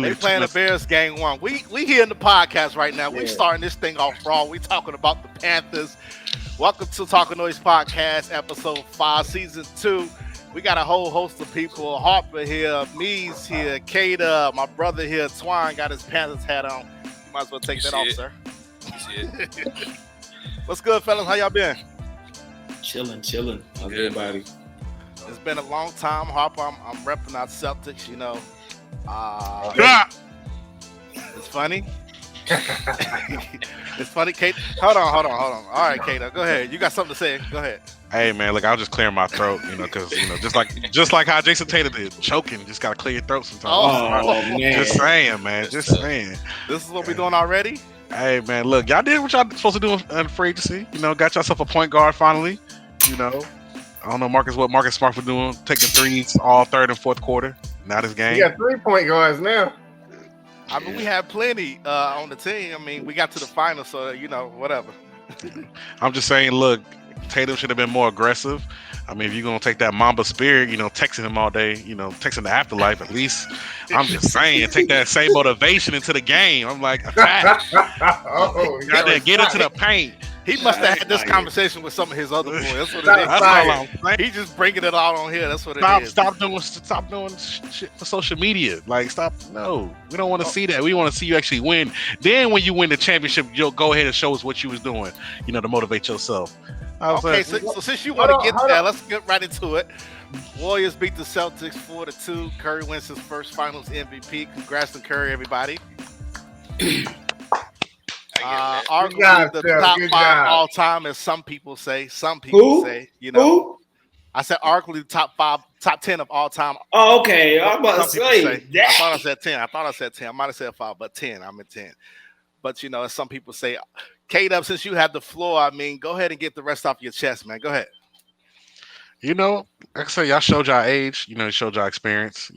They playing the Bears game 1. We here in the podcast right now. We starting this thing off raw. We talking about the Panthers. Welcome to Talkin Noise Podcast, episode 5, season 2. We got a whole host of people. Harper here, Meez here, K-Dubb, my brother here, Twon got his Panthers hat on. You might as well take that off, sir. What's good, fellas? How y'all been? Chilling. How's everybody? It's been a long time, Harper. I'm repping our Celtics, you know. It's funny. It's funny, Kate. Hold on. All right, Kate, go ahead. You got something to say? Go ahead. Hey man, look, I was just clearing my throat, because just like how Jason Tatum did, choking, just gotta clear your throat sometimes. Oh man, just saying, man, just saying. This is what we doing already. Hey man, look, y'all did what y'all supposed to do in free agency. Got yourself a point guard finally. I don't know what Marcus Smart was doing, taking threes all third and fourth quarter. Not his game. You got 3-point guards now. I mean, we had plenty on the team. I mean, we got to the final, so whatever. I'm just saying, look, Tatum should have been more aggressive. I mean, if you're gonna take that Mamba spirit, texting him all day, texting the afterlife, at least. I'm just saying, take that same motivation into the game. I'm like, get into the paint. He must have had this conversation with some of his other boys. That's what it is. That's all I'm saying. He just bringing it all on here. That's what it is. Stop doing shit for social media. Like, stop. No, we don't want to see that. We want to see you actually win. Then when you win the championship, you'll go ahead and show us what you was doing, to motivate yourself. Okay, so since you want to get there, let's get right into it. Warriors beat the Celtics 4-2. Curry wins his first Finals MVP. Congrats to Curry, everybody. Arguably the top 5 all time, as some people say. Who? I said arguably the top 10 of all time. Oh, okay. I'm about to say that. I thought I said 10. I might have said 5, but 10. I'm at 10. But as some people say, K-Dubb, since you have the floor, I mean, go ahead and get the rest off your chest, man. Go ahead. Like I said, y'all showed y'all age, showed y'all experience.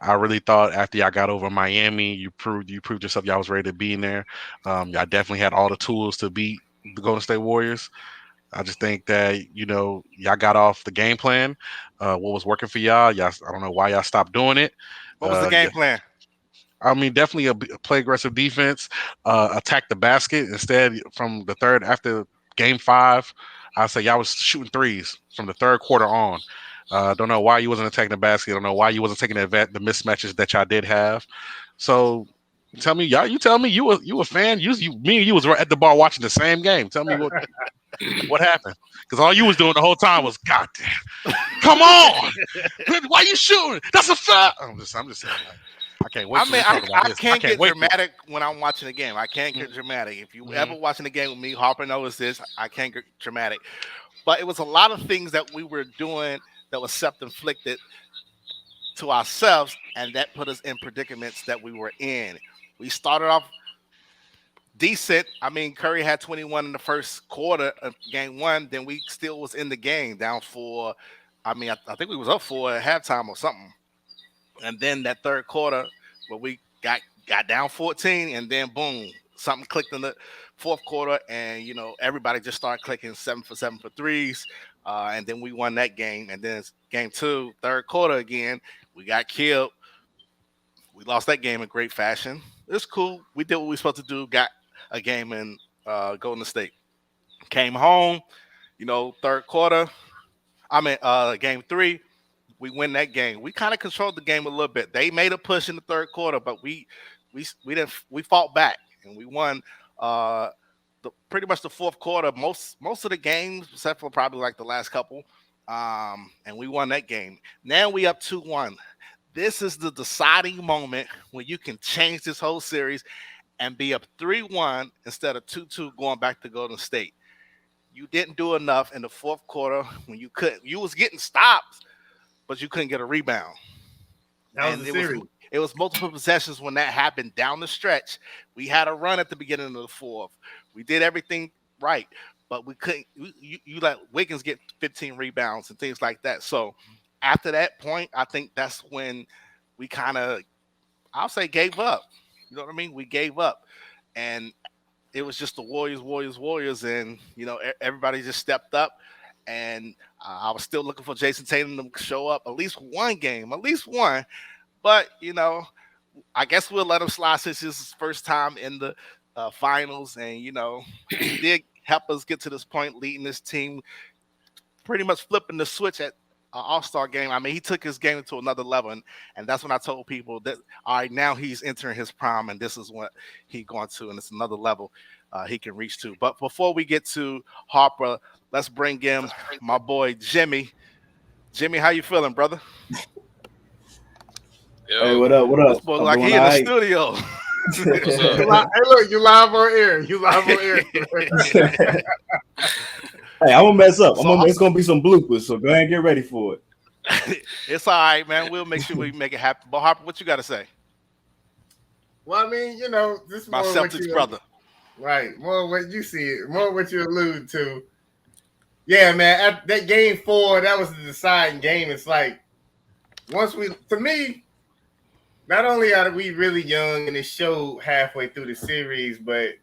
I really thought after y'all got over Miami, you proved yourself. Y'all was ready to be in there. Y'all definitely had all the tools to beat the Golden State Warriors. I just think that, y'all got off the game plan. What was working for y'all? I don't know why y'all stopped doing it. What was the game plan? I mean, definitely play aggressive defense, attack the basket. Instead, from the third, after game 5, I say y'all was shooting threes from the third quarter on. Don't know why you wasn't attacking the basket. Don't know why you wasn't taking the mismatches that y'all did have. So tell me, y'all. You tell me you a fan. You was at the bar watching the same game. Tell me what happened? Because all you was doing the whole time was, God damn, come on, why you shooting? That's a foul. I'm just saying. I can't wait. I can't get dramatic when I'm watching a game. I can't get dramatic. If you ever watching a game with me, Harper knows this. I can't get dramatic. But it was a lot of things that we were doing that was self-inflicted to ourselves, and that put us in predicaments that we were in. We started off decent. I mean, Curry had 21 in the first quarter of game 1. Then we still was in the game, down 4. I mean, I think we was up 4 at halftime or something. And then that third quarter where we got down 14, and then boom, something clicked in the fourth quarter, and everybody just started clicking 7 for 7 for threes. And then we won that game. And then game 2, third quarter again, we got killed. We lost that game in great fashion. It's cool. We did what we were supposed to do, got a game in Golden State. Came home, third quarter. Game 3. We win that game. We kind of controlled the game a little bit. They made a push in the third quarter, but we didn't. We fought back and we won. Pretty much the fourth quarter. Most of the games, except for probably like the last couple, and we won that game. Now we up 2-1. This is the deciding moment when you can change this whole series and be up 3-1 instead of 2-2 going back to Golden State. You didn't do enough in the fourth quarter when you couldn't. You was getting stops, but you couldn't get a rebound. It was multiple possessions when that happened down the stretch. We had a run at the beginning of the fourth. We did everything right, but we couldn't. You let Wiggins get 15 rebounds and things like that. So after that point, I think that's when we kind of, I'll say, gave up. You know what I mean? We gave up, and it was just the Warriors, and everybody just stepped up. And I was still looking for Jason Tatum to show up at least one game, but I guess we'll let him slide since this is his first time in the finals, and he did help us get to this point, leading this team, pretty much flipping the switch at All-Star game. I mean, he took his game to another level, and that's when I told people that, all right, now he's entering his prime, and this is what he's going to, and it's another level he can reach to. But before we get to Harper, let's bring in my boy Jimmy. Jimmy, how you feeling, brother? Yo. Hey, what up? What up? This boy like he in the studio. Hey, look, you live on air. You live on air. Hey, I'm gonna mess up. It's gonna be some bloopers, so go ahead and get ready for it. It's all right, man. We'll make sure we make it happen. But Harper, what you got to say? Well, I mean, this is My more Celtics brother. Right, more what you see it, more what you allude to. Yeah, man. At that game 4, that was the deciding game. It's like to me, not only are we really young and it showed halfway through the series, but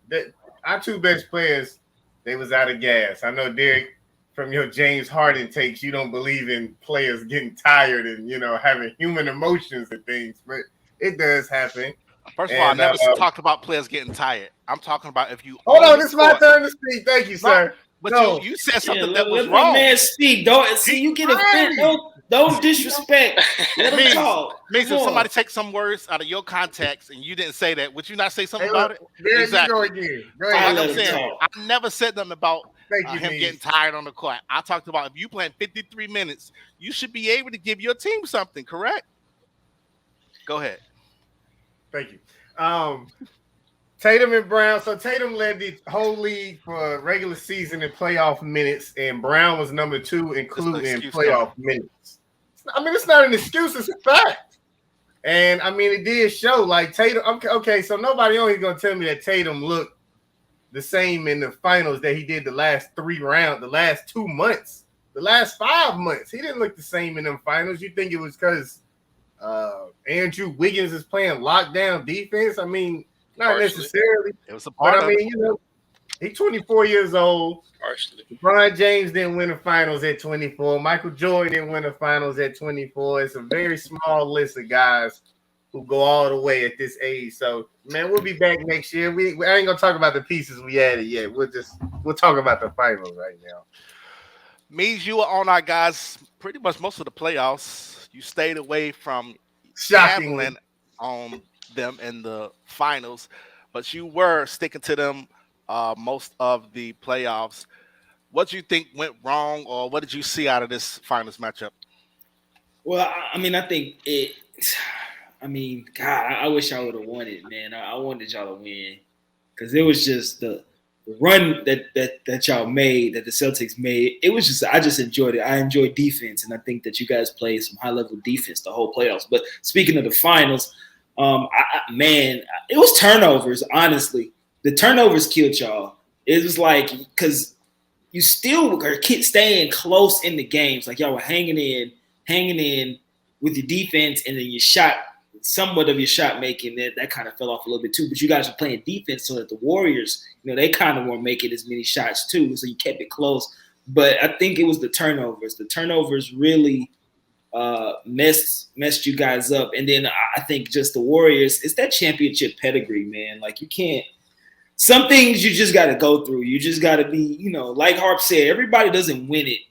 our two best players, they was out of gas. I know, Derek, from your James Harden takes, you don't believe in players getting tired and, having human emotions and things, but it does happen. First of all, I never talked about players getting tired. I'm talking about if you. Hold on, this is my turn to speak. Thank you, sir. But you said something that was let wrong. Man, speak. Don't see you get offended. Don't disrespect. Let him talk. Meez, if somebody takes some words out of your context and you didn't say that, would you not say something about it? There Exactly. you go again. Go ahead. Like I'm saying, I never said nothing about him Meez. getting tired on the court. I talked about if you playing 53 minutes, you should be able to give your team something, correct? Go ahead. Thank you. Tatum and Brown. So Tatum led the whole league for regular season and playoff minutes, and Brown was number 2, including playoff minutes. I mean, it's not an excuse; it's a fact. And I mean, it did show. Like Tatum. Okay. So nobody only gonna tell me that Tatum looked the same in the finals that he did the last 3 rounds, the last 2 months, the last 5 months. He didn't look the same in them finals. You think it was because Andrew Wiggins is playing lockdown defense? I mean, not necessarily. It was a part but I mean, he's 24 years old. Partially. LeBron James didn't win the finals at 24. Michael Jordan didn't win the finals at 24. It's a very small list of guys who go all the way at this age. So, man, we'll be back next year. I ain't gonna talk about the pieces we added yet. We'll talk about the finals right now. Meez, you were on our guys pretty much most of the playoffs. You stayed away from Shockingly on them in the finals, but you were sticking to them most of the playoffs. What do you think went wrong, or what did you see out of this finals matchup? Well, I mean, I think it. I mean, God, I wish I would have won it, man. I wanted y'all to win because it was just the run that y'all made, that the Celtics made. It was just, I just enjoyed it. I enjoyed defense, and I think that you guys played some high level defense the whole playoffs. But speaking of the finals, man, it was turnovers. Honestly, the turnovers killed y'all. It was like because you still are staying close in the games, like y'all were hanging in with your defense, and then your shot. Somewhat of your shot making that kind of fell off a little bit too, but you guys were playing defense so that the Warriors, they kind of weren't making as many shots too, so you kept it close. But I think it was the turnovers. The turnovers really messed you guys up, and then I think just the Warriors. It's that championship pedigree, man. Like you can't. Some things you just got to go through. You just got to be, like Harp said, everybody doesn't win it,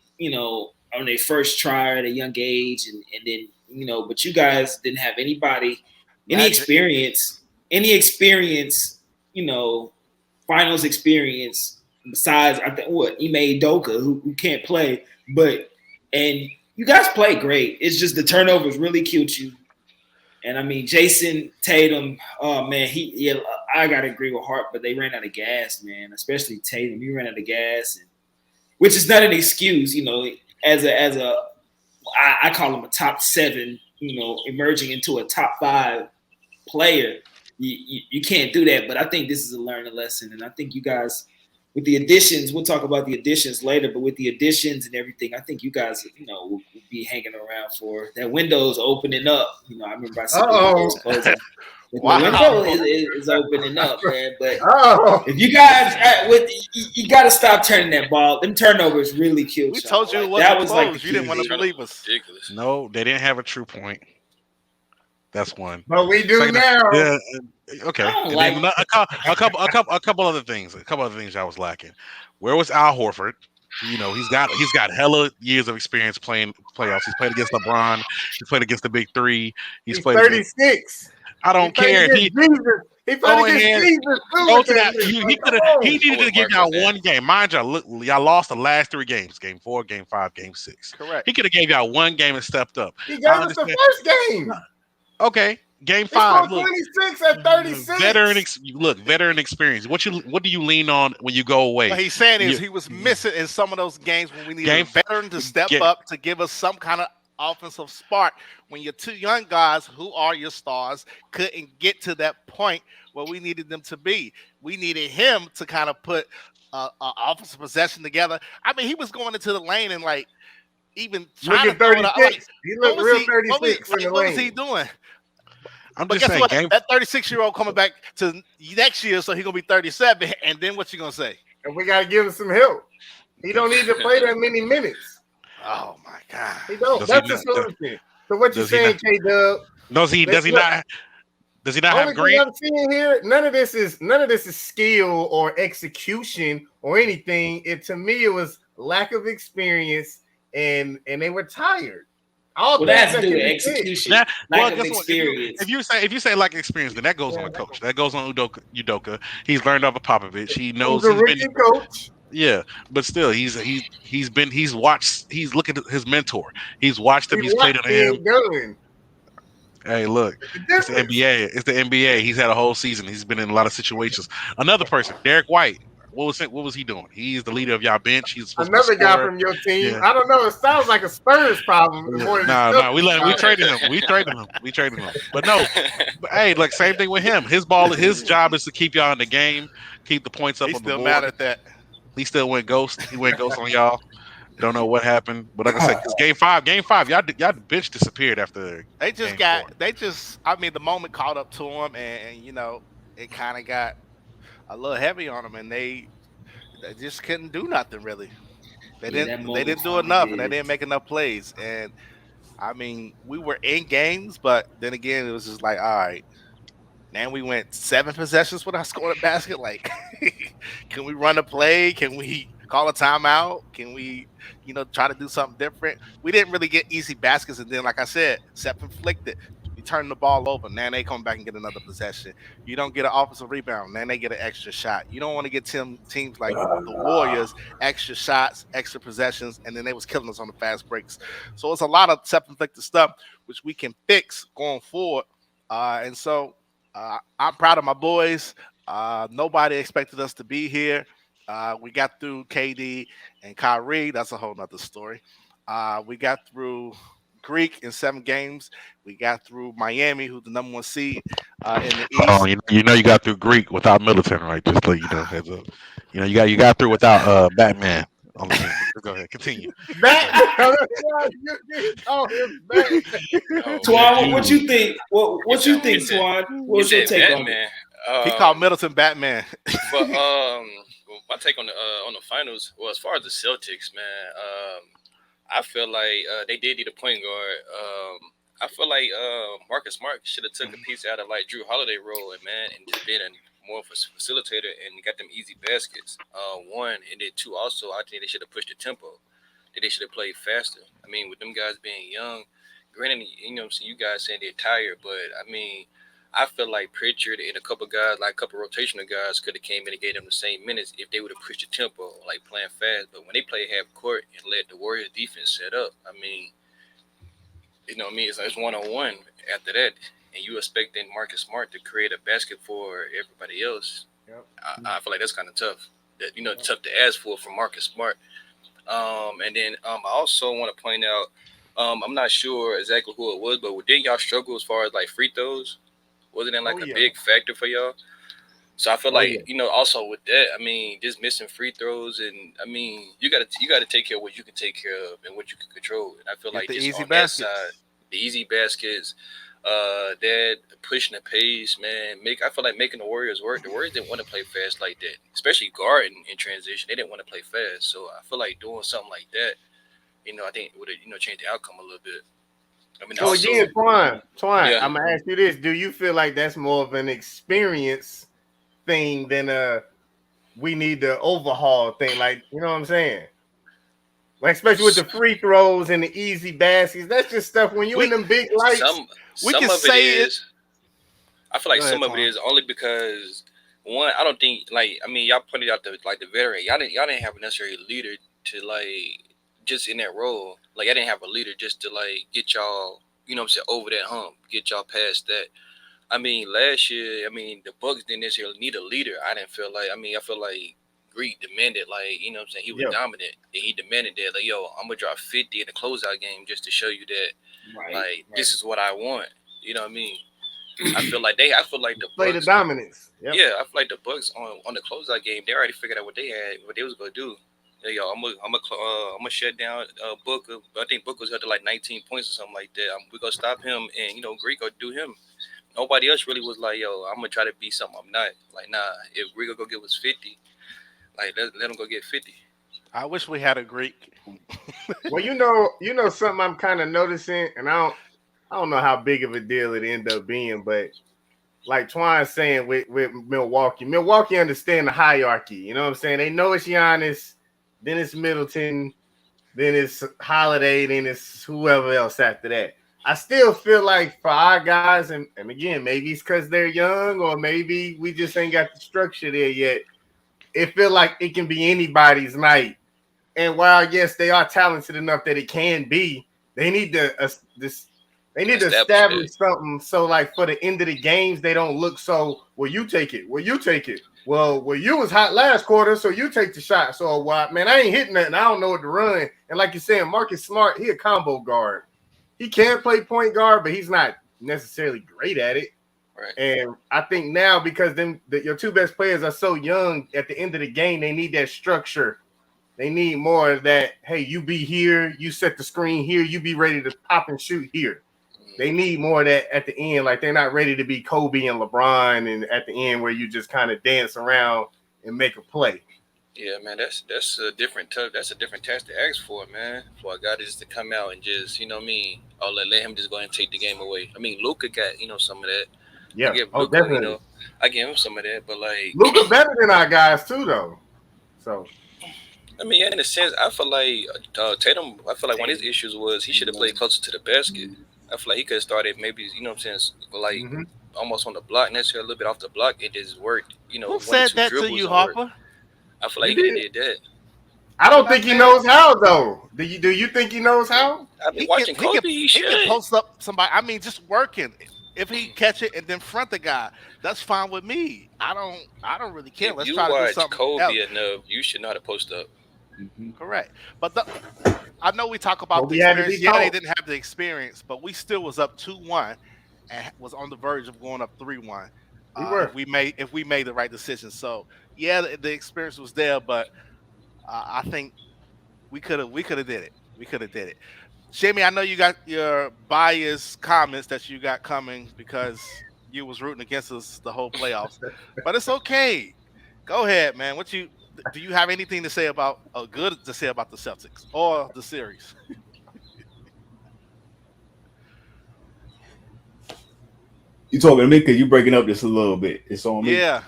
on their first try at a young age, and then. But you guys didn't have any experience, finals experience besides I think Ime Udoka who can't play, and you guys play great. It's just the turnovers really killed you. And I mean Jason Tatum, oh man, I gotta agree with Hart, but they ran out of gas, man. Especially Tatum, he ran out of gas, which is not an excuse, as a I call him a top 7, emerging into a top 5 player. You can't do that, but I think this is a learning lesson. And I think you guys, with the additions, we'll talk about the additions later, but with the additions and everything, I think you guys, will be hanging around for that window's opening up. I remember I said the window's closing. Wow. The window is opening up, man. But if you guys, you got to stop turning that ball. Them turnovers really killed. We told you that was close. Like you didn't want to believe us. No, they didn't have a true point. That's one. But we do Second, now. yeah, okay. I don't And like- then a couple other things. A couple other things I was lacking. Where was Al Horford? You know, he's got hella years of experience playing playoffs. He's played against LeBron. He's played against the Big Three. He's played. 36. I don't care if he. He played against Jesus. Go to that. He needed to give y'all one game. Mind y'all, look, y'all lost the last 3 games: Game 4, Game 5, Game 6. Correct. He could have gave y'all one game and stepped up. He gave us the first game. Okay, Game He 5. scored Look, 26 at 36. veteran experience. What do you lean on when you go away? What he's saying is he was missing in some of those games when we needed a veteran to step up to give us some kind of offensive spark. When your 2 young guys who are your stars couldn't get to that point where we needed them to be. We needed him to kind of put offensive possession together. I mean, he was going into the lane and like even trying to 36. He looked real 36 in the lane. What was he doing? I'm But just guess saying, what? That 36-year-old coming back to next year, so he's gonna be 37. And then what you gonna say? And we gotta give him some help. He don't need to play that many minutes. Oh my God! He don't. That's the solution. So what you saying, K-Dubb? Does he not have Green? I'm seeing here, none of this is skill or execution or anything. To me, it was lack of experience, and they were tired. All that has to do with execution. Lack of experience. If you say lack of experience, then that goes on the coach. That goes on Udoka. He's learned off of Popovich. He knows he's a rookie coach. Yeah, but still, he's looking at his mentor. He's watched him. He's played under him. Hey, look, it's the NBA. It's the NBA. He's had a whole season. He's been in a lot of situations. Another person, Derek White. What was he doing? He's the leader of y'all bench. He's another guy from your team. Yeah. I don't know. It sounds like a Spurs problem. No, we traded him. We traded him. But no, hey, like same thing with him. His job is to keep y'all in the game, keep the points up on the board. He's still mad at that. He still went ghost. He went ghost on y'all. Don't know what happened, but like I said, Game 5, y'all bitch disappeared after. I mean, the moment caught up to him, and you know, it kind of got a little heavy on them, and they just couldn't do nothing really. They didn't do enough, and they didn't make enough plays. And I mean, we were in games, but then again, it was just like, all right, now we went 7 possessions without scoring a basket. Like, can we run a play? Can we call a timeout? Can we, try to do something different? We didn't really get easy baskets, and then, like I said, self-inflicted. We turn the ball over, now they come back and get another possession. You don't get an offensive rebound, now they get an extra shot. You don't want to get teams like the Warriors extra shots, extra possessions, and then they was killing us on the fast breaks. So it's a lot of self-inflicted stuff which we can fix going forward. And so I'm proud of my boys. Nobody expected us to be here. We got through KD and Kyrie. That's a whole nother story. We got through Greek in 7 games. We got through Miami, who's the number 1 seed in the East. Oh, you got through Greek without Middleton, right? Just to let you know, heads up. You got through without Batman on the team. Go ahead, continue. Twon, what you think? What you think, Twon? What's your take on it? He called Middleton Batman. But my take on the finals, well, as far as the Celtics, man, I feel like they did need a point guard. I feel like Marcus Smart should have took a piece out of like Drew Holiday role, and just been more of a facilitator and got them easy baskets. 1, and then 2, also I think they should have pushed the tempo. They should have played faster. I mean, with them guys being young, granted, you guys saying they're tired, but I mean, I feel like Pritchard and a couple guys, like a couple rotational guys, could have came in and gave them the same minutes if they would have pushed the tempo, like playing fast. But when they played half court and let the Warriors defense set up, I mean, it's 1-on-1 after that, and you expecting Marcus Smart to create a basket for everybody else. Yep. I feel like that's kind of tough. Tough to ask for from Marcus Smart. And then I also want to point out, I'm not sure exactly who it was, but didn't y'all struggle as far as like free throws? Wasn't it like a big factor for y'all? So I feel also with that, I mean, just missing free throws, and I mean, you gotta take care of what you can take care of and what you can control. And I feel like just on that side, the easy baskets, that pushing the pace, man. I feel like making the Warriors work. The Warriors didn't want to play fast like that, especially guarding in transition. They didn't want to play fast. So I feel like doing something like that, I think it would have changed the outcome a little bit. I mean, So also, again, Twon, yeah. I'm gonna ask you this: do you feel like that's more of an experience thing than we need the overhaul thing? Like, you know what I'm saying? Like, especially with the free throws and the easy baskets, that's just stuff when you in them big lights. Some of it is. I feel like Go ahead, some of it Twon. is only because one, I don't think like I mean y'all pointed out the veteran. Y'all didn't have a necessary leader to like just in that role. Like I didn't have a leader just to like get y'all, you know what I'm saying, over that hump, get y'all past that. I mean, last year, I mean, the Bucks didn't necessarily need a leader. I didn't feel like. I mean, I feel like Greek demanded, like, you know what I'm saying, he was Yeah. dominant. And he demanded that, like, yo, I'm going to drop 50 in the closeout game just to show you that, like, this is what I want. You know what I mean? I feel like the Play the Bucks. dominance. Yep. Yeah, I feel like the Bucks on the closeout game, they already figured out what they was going to do. Yeah, yo, I'm gonna shut down Booker. I think Booker was up to like 19 points or something like that. We're gonna stop him, and you know, Greek gonna do him. Nobody else really was like, yo, I'm gonna try to be something I'm not. Like, nah, if Greek go give us 50, like let him go get 50. I wish we had a Greek. Well, you know something I'm kind of noticing, and I don't know how big of a deal it end up being, but like Twon's saying with Milwaukee understand the hierarchy. You know what I'm saying? They know it's Giannis, then it's Middleton, then it's Holiday, then it's whoever else after that. I still feel like for our guys, and again, maybe it's because they're young, or maybe we just ain't got the structure there yet. It feel like it can be anybody's night. And while yes, they are talented enough that it can be, they need to establish something so like for the end of the games they don't look so. Well, you take it. Well, you take it. Well, you was hot last quarter, so you take the shot. So, well, man, I ain't hitting nothing. I don't know what to run. And like you're saying, Marcus Smart, he a combo guard. He can play point guard, but he's not necessarily great at it. Right. And I think now because your two best players are so young, at the end of the game, they need that structure. They need more of that. Hey, you be here, you set the screen here, you be ready to pop and shoot here. They need more of that at the end. Like they're not ready to be Kobe and LeBron, and at the end where you just kind of dance around and make a play. Yeah, man, that's a different task to ask for, man. For a guy just to come out and just, you know what I mean, or let him just go and take the game away. I mean, Luka got, you know, some of that. Yeah, Luka, you know, I give him some of that, but like Luka better than our guys too, though. So, I mean, yeah, in a sense, I feel like Tatum. I feel like one of his issues was he should have played closer to the basket. I feel like he could have started maybe, you know what I'm saying, like almost on the block, necessarily a little bit off the block. It just worked, you know. Who said that to you, Harper? I feel like he could have did that. I don't think he knows how, though. Do you think he knows how? I've been watching Kobe. He can post up somebody. I mean, just working. If he catch it and then front the guy, that's fine with me. I don't really care. If Let's you try to do watch something Kobe else. enough, you should know how to post up. Correct. But I know we talk about the experience. Yeah, they didn't have the experience, but we still was up 2-1 and was on the verge of going up 3-1. If we made the right decision. So yeah, the experience was there, but I think we could have did it. We could have did it. Jamie, I know you got your biased comments that you got coming because you was rooting against us the whole playoffs, but it's okay. Go ahead, man. Do you have anything to say about good to say about the Celtics or the series? You talking to me because you breaking up just a little bit. It's on me. Yeah.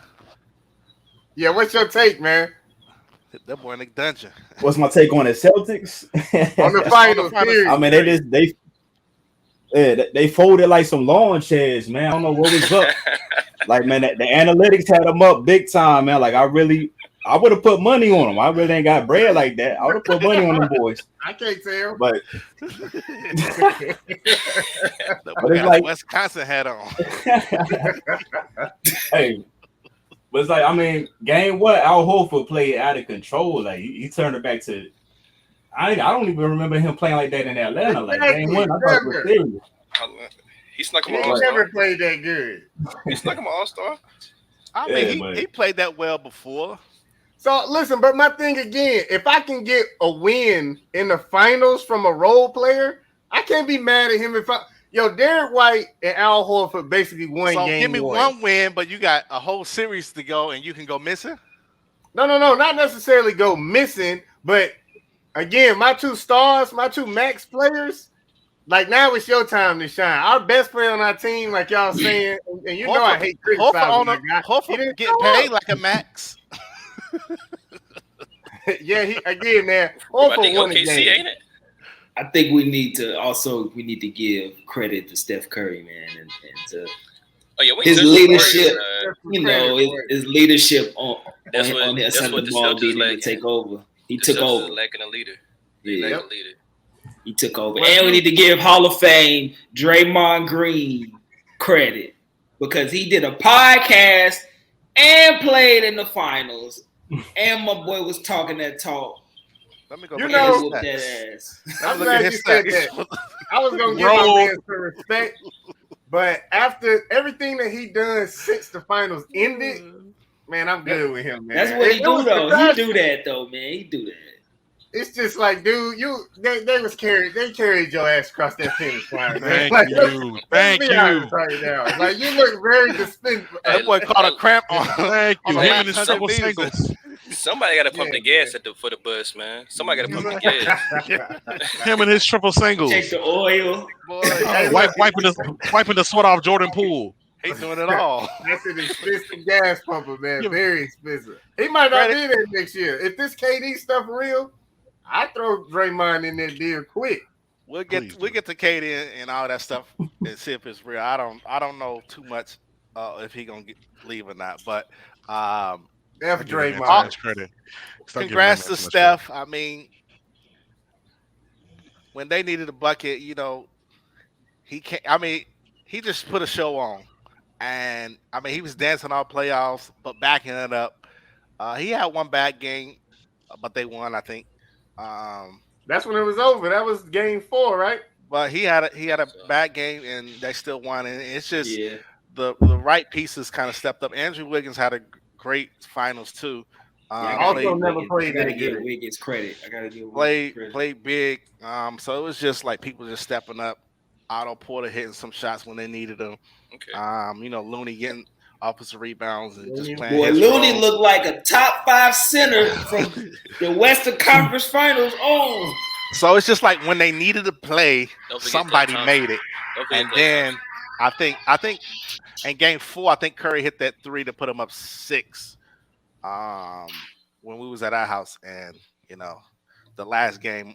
What's your take, man? That boy in the dungeon. What's my take on the Celtics? On the finals. I mean, they folded like some lawn chairs, man. I don't know what was up. Like, man, the analytics had them up big time, man. Like, I would have put money on them. I really ain't got bread like that. I would have put money on them boys. I can't tell. But it's like Wisconsin hat on. Hey, but it's like, I mean, game what? Al Horford played out of control. Like he turned it back to. I don't even remember him playing like that in Atlanta. Like game one, I thought it was serious. He snuck him an All-Star. He never played that good. He snuck him an All-Star. I mean, he played that well before. So listen, but my thing again, if I can get a win in the finals from a role player, I can't be mad at him. Derek White and Al Horford basically won game one. So give me one win, but you got a whole series to go, and you can go missing. No, not necessarily go missing, but again, my two stars, my two max players, like now it's your time to shine. Our best player on our team, like y'all saying, and you know I hate criticizing my guy. Horford getting paid like a max. Yeah, he again, man. I think OKC, ain't it? I think we need to give credit to Steph Curry, man, and to his leadership. His leadership on the side of the ball being able to take over. He took over. Lacking a leader. Yeah. He took over. And we need to give Hall of Fame Draymond Green credit because he did a podcast and played in the finals. And my boy was talking that talk. Let me go. You know, whoop that ass. I'm glad you said that. I was gonna give my man some respect, but after everything that he done since the finals ended, man, I'm good with him, man. That's what he do though. He do that though, man. He do that. It's just like, dude, they carried your ass across that finish line, man. Thank you. Thank you. Right now. Like you look very distinct. That boy caught a cramp on. Thank you. Him and his triple singles. Somebody got to pump the gas for the bus, man. Somebody got to pump the gas. Him and his triple singles. Take the oil. Boy, wiping the sweat off Jordan Poole. He's doing it all. That's an expensive gas pumper, man. Very expensive. He might not be there next year. If this KD stuff real, I throw Draymond in that deal quick. We'll get to KD and all that stuff and see if it's real. I don't know too much if he gonna leave or not, but F Draymond. Credit. Congrats to Steph. I mean, when they needed a bucket, you know, he can't. I mean, he just put a show on, and I mean, he was dancing all playoffs, but backing it up. He had one bad game, but they won, I think. That's when it was over. That was game 4, right? But he had a bad game, and they still won. And it's just the right pieces kind of stepped up. Andrew Wiggins had a great finals too. Also never played that give good. Wiggins credit. I gotta give played big. So it was just like people just stepping up. Otto Porter hitting some shots when they needed them. Okay. You know, Looney getting offensive rebounds and just playing. Boy, Looney looked like a top 5 center from the Western Conference Finals on. So it's just like when they needed to play, somebody made it. And then I think in game 4, I think Curry hit that 3 to put him up 6. When we was at our house, and you know, the last game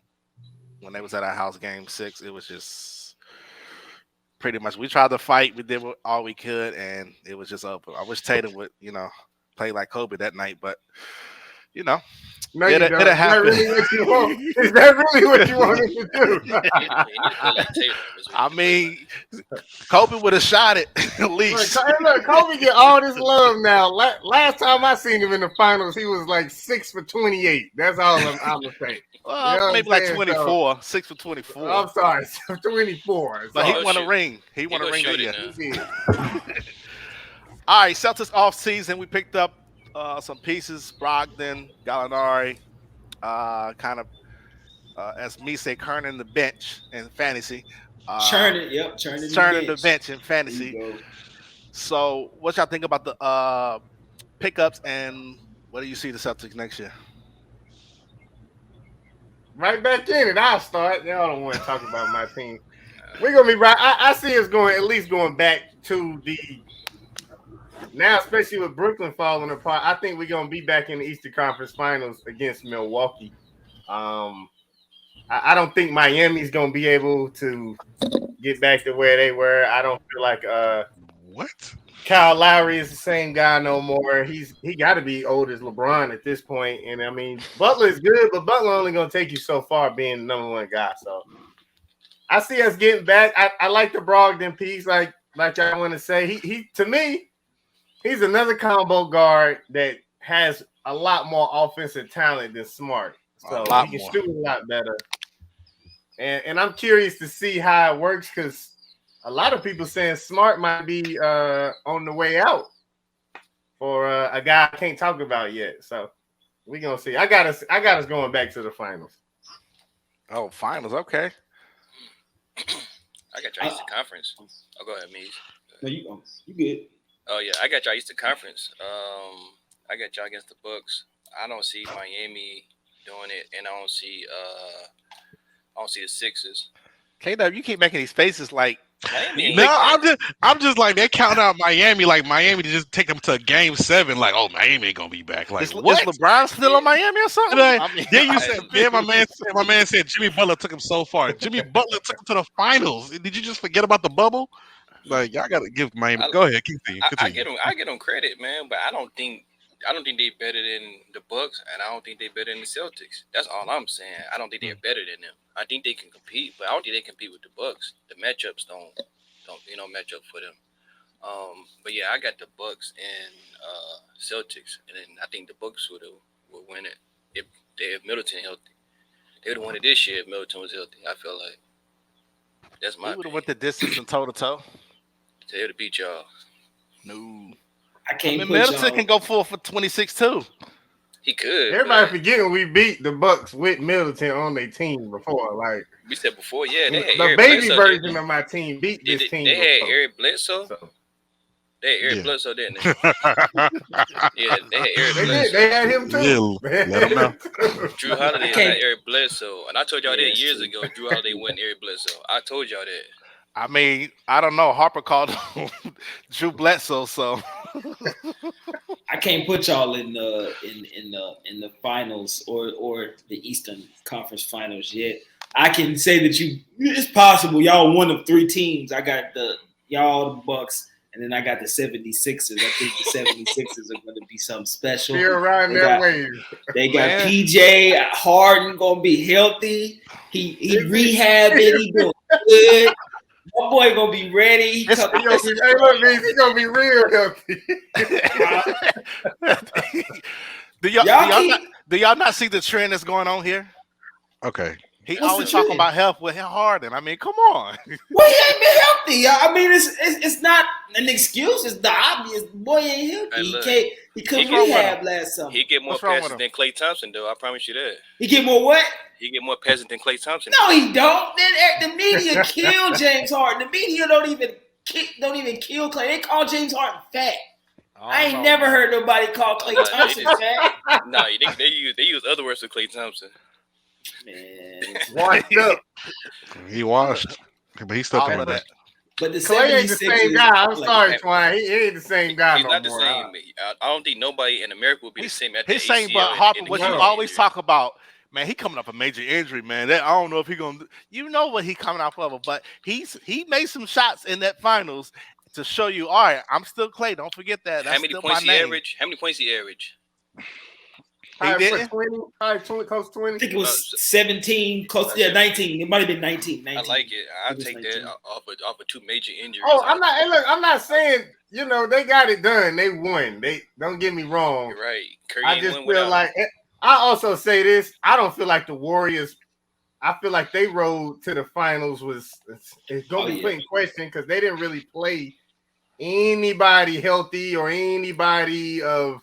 when they was at our house, game 6, it was just pretty much we tried to fight. We did all we could, and it was just over. I wish Tatum would, you know, play like Kobe that night, but you know, no, it happened. Is that really what you wanted to do? I mean, Kobe would have shot it at least. Look, Kobe get all this love now. Last time I seen him in the finals, he was like 6 for 28. That's all I'm gonna say. Well, you know maybe like 24, 6 for 24. I'm sorry, 24. But he won a ring. He won a ring that year. All right, Celtics off season. We picked up some pieces. Brogdon, Gallinari, kind of as me say, Kernan the bench in fantasy. Churning the bench in fantasy. So, what y'all think about the pickups, and what do you see the Celtics next year? Right back in it, I'll start. Y'all don't want to talk about my team. We're gonna be right. I see us going back to the now, especially with Brooklyn falling apart. I think we're gonna be back in the Eastern Conference Finals against Milwaukee. I don't think Miami's gonna be able to get back to where they were. I don't feel like what? Kyle Lowry is the same guy no more. He got to be old as LeBron at this point. And I mean, Butler is good, but Butler only gonna take you so far being the number 1 guy. So I see us getting back. I like the Brogdon piece, like y'all want to say. He to me, he's another combo guard that has a lot more offensive talent than Smart. So he can shoot a lot better. And I'm curious to see how it works because a lot of people saying Smart might be on the way out for a guy I can't talk about yet. So we're gonna see. I got us going back to the finals. Oh, finals, okay. I got y'all Eastern Conference. Oh, go ahead, Meez. No, you good. Oh yeah, I got y'all Eastern Conference. I got y'all against the Bucks. I don't see Miami doing it, and I don't see the Sixers. K-Dubb, you keep making these faces like Miami. No, I'm just like they count out Miami, like Miami to just take them to Game 7. Like, oh, Miami ain't gonna be back. Like, is what? LeBron still on Miami or something? Like, I mean, then you said, yeah, my man said Jimmy Butler took him so far. Jimmy Butler took him to the finals. Did you just forget about the bubble? Like, y'all gotta give Miami. Go ahead, continue. I get them credit, man, but I don't think they better than the Bucks, and I don't think they better than the Celtics. That's all I'm saying. I don't think they're better than them. I think they can compete, but I don't think they compete with the Bucks. The matchups don't match up for them. But yeah, I got the Bucks and Celtics, and then I think the Bucks would win it if Middleton healthy. They would have won it this year if Middleton was healthy. I feel like that's my. we would have went the distance and toe to toe. They would have beat y'all. No, I can't. I mean, Middleton can go for 26 too. He could. Everybody forgetting we beat the Bucks with Middleton on their team before. Like we said before, yeah. They had the Eric baby Bledsoe, version of my team beat this team. They had before. Eric Bledsoe. So. They had Eric Bledsoe, didn't they? Yeah, they had Eric Bledsoe. They had him too. Yeah, let him know. Drew Holiday had Eric Bledsoe, and I told y'all that years ago. Drew Holiday wasn't Eric Bledsoe. I told y'all that. I mean, I don't know. Harper called him Drew Bledsoe, so I can't put y'all in the finals or the Eastern Conference Finals yet. I can say that it's possible y'all one of 3 teams. I got y'all the Bucks, and then I got the 76ers. I think the 76ers are going to be something special. You're riding that wave. They got PJ Harden going to be healthy. He rehabbing. He doing good. My boy gonna be ready. He's gonna be real healthy. Do y'all not see the trend that's going on here? Okay. He always talking about health with Harden. I mean, come on. Well, he ain't been healthy. I mean, it's not an excuse. It's the obvious. Boy ain't healthy. He couldn't rehab last summer. He get more passes than Klay Thompson, though. I promise you that. He get more what? He get more passes than Klay Thompson. No, he don't. Then the media kill James Harden. The media don't even kill Klay. They call James Harden fat. I ain't never heard nobody call Klay Thompson fat. No, they use other words for Klay Thompson. Man, washed up. He washed, but he's still coming back. But the Klay ain't the same guy. I'm sorry, Twon. He ain't the same guy. He's not the same. I don't think nobody in America would be the same at the He's saying, but Harper, what you always talk about, man, he coming up a major injury, man. I don't know if he gonna. You know what he coming off of, but he made some shots in that finals to show you. All right, I'm still Klay. Don't forget that. That's how many points he average? How many points he average? He didn't. 20, close to 20. I think it was 17, close to 19. It might have been 19. I like it. I take 19. That off of 2 major injuries. Oh, I'm not. Hey, look, I'm not saying they got it done. They won. They don't get me wrong. You're right. Curry I just feel like. I also say this. I don't feel like the Warriors. I feel like they road to the finals it's going to be put in question because they didn't really play anybody healthy or anybody of.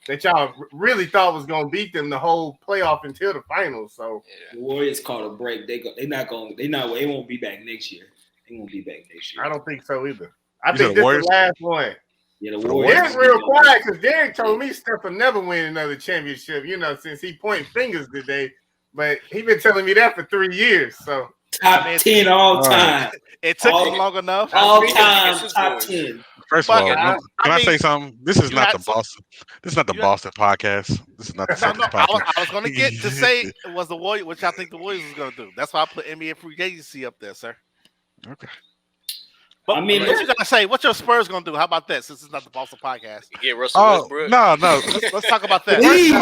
That y'all really thought was gonna beat them the whole playoff until the finals. So the Warriors caught a break. They won't be back next year. They won't be back next year. I don't think so either. I think this is the last one. Yeah, the Warriors. Derek's real quiet because Derek told me Steph will never win another championship. Since he pointing fingers today, but he been telling me that for 3 years. So top 10 all time. It took him long enough. All time top 10. First of all, can I say something? This is not the Boston. This is not the Boston podcast. This is not the Celtics podcast. I was going to get to say it was the Warriors, which I think the Warriors was going to do. That's why I put NBA free agency up there, sir. Okay. But what you going to say? What your Spurs going to do? How about that? Since it's not the Boston podcast. You get Russell Westbrook. No. Let's talk about that. Please.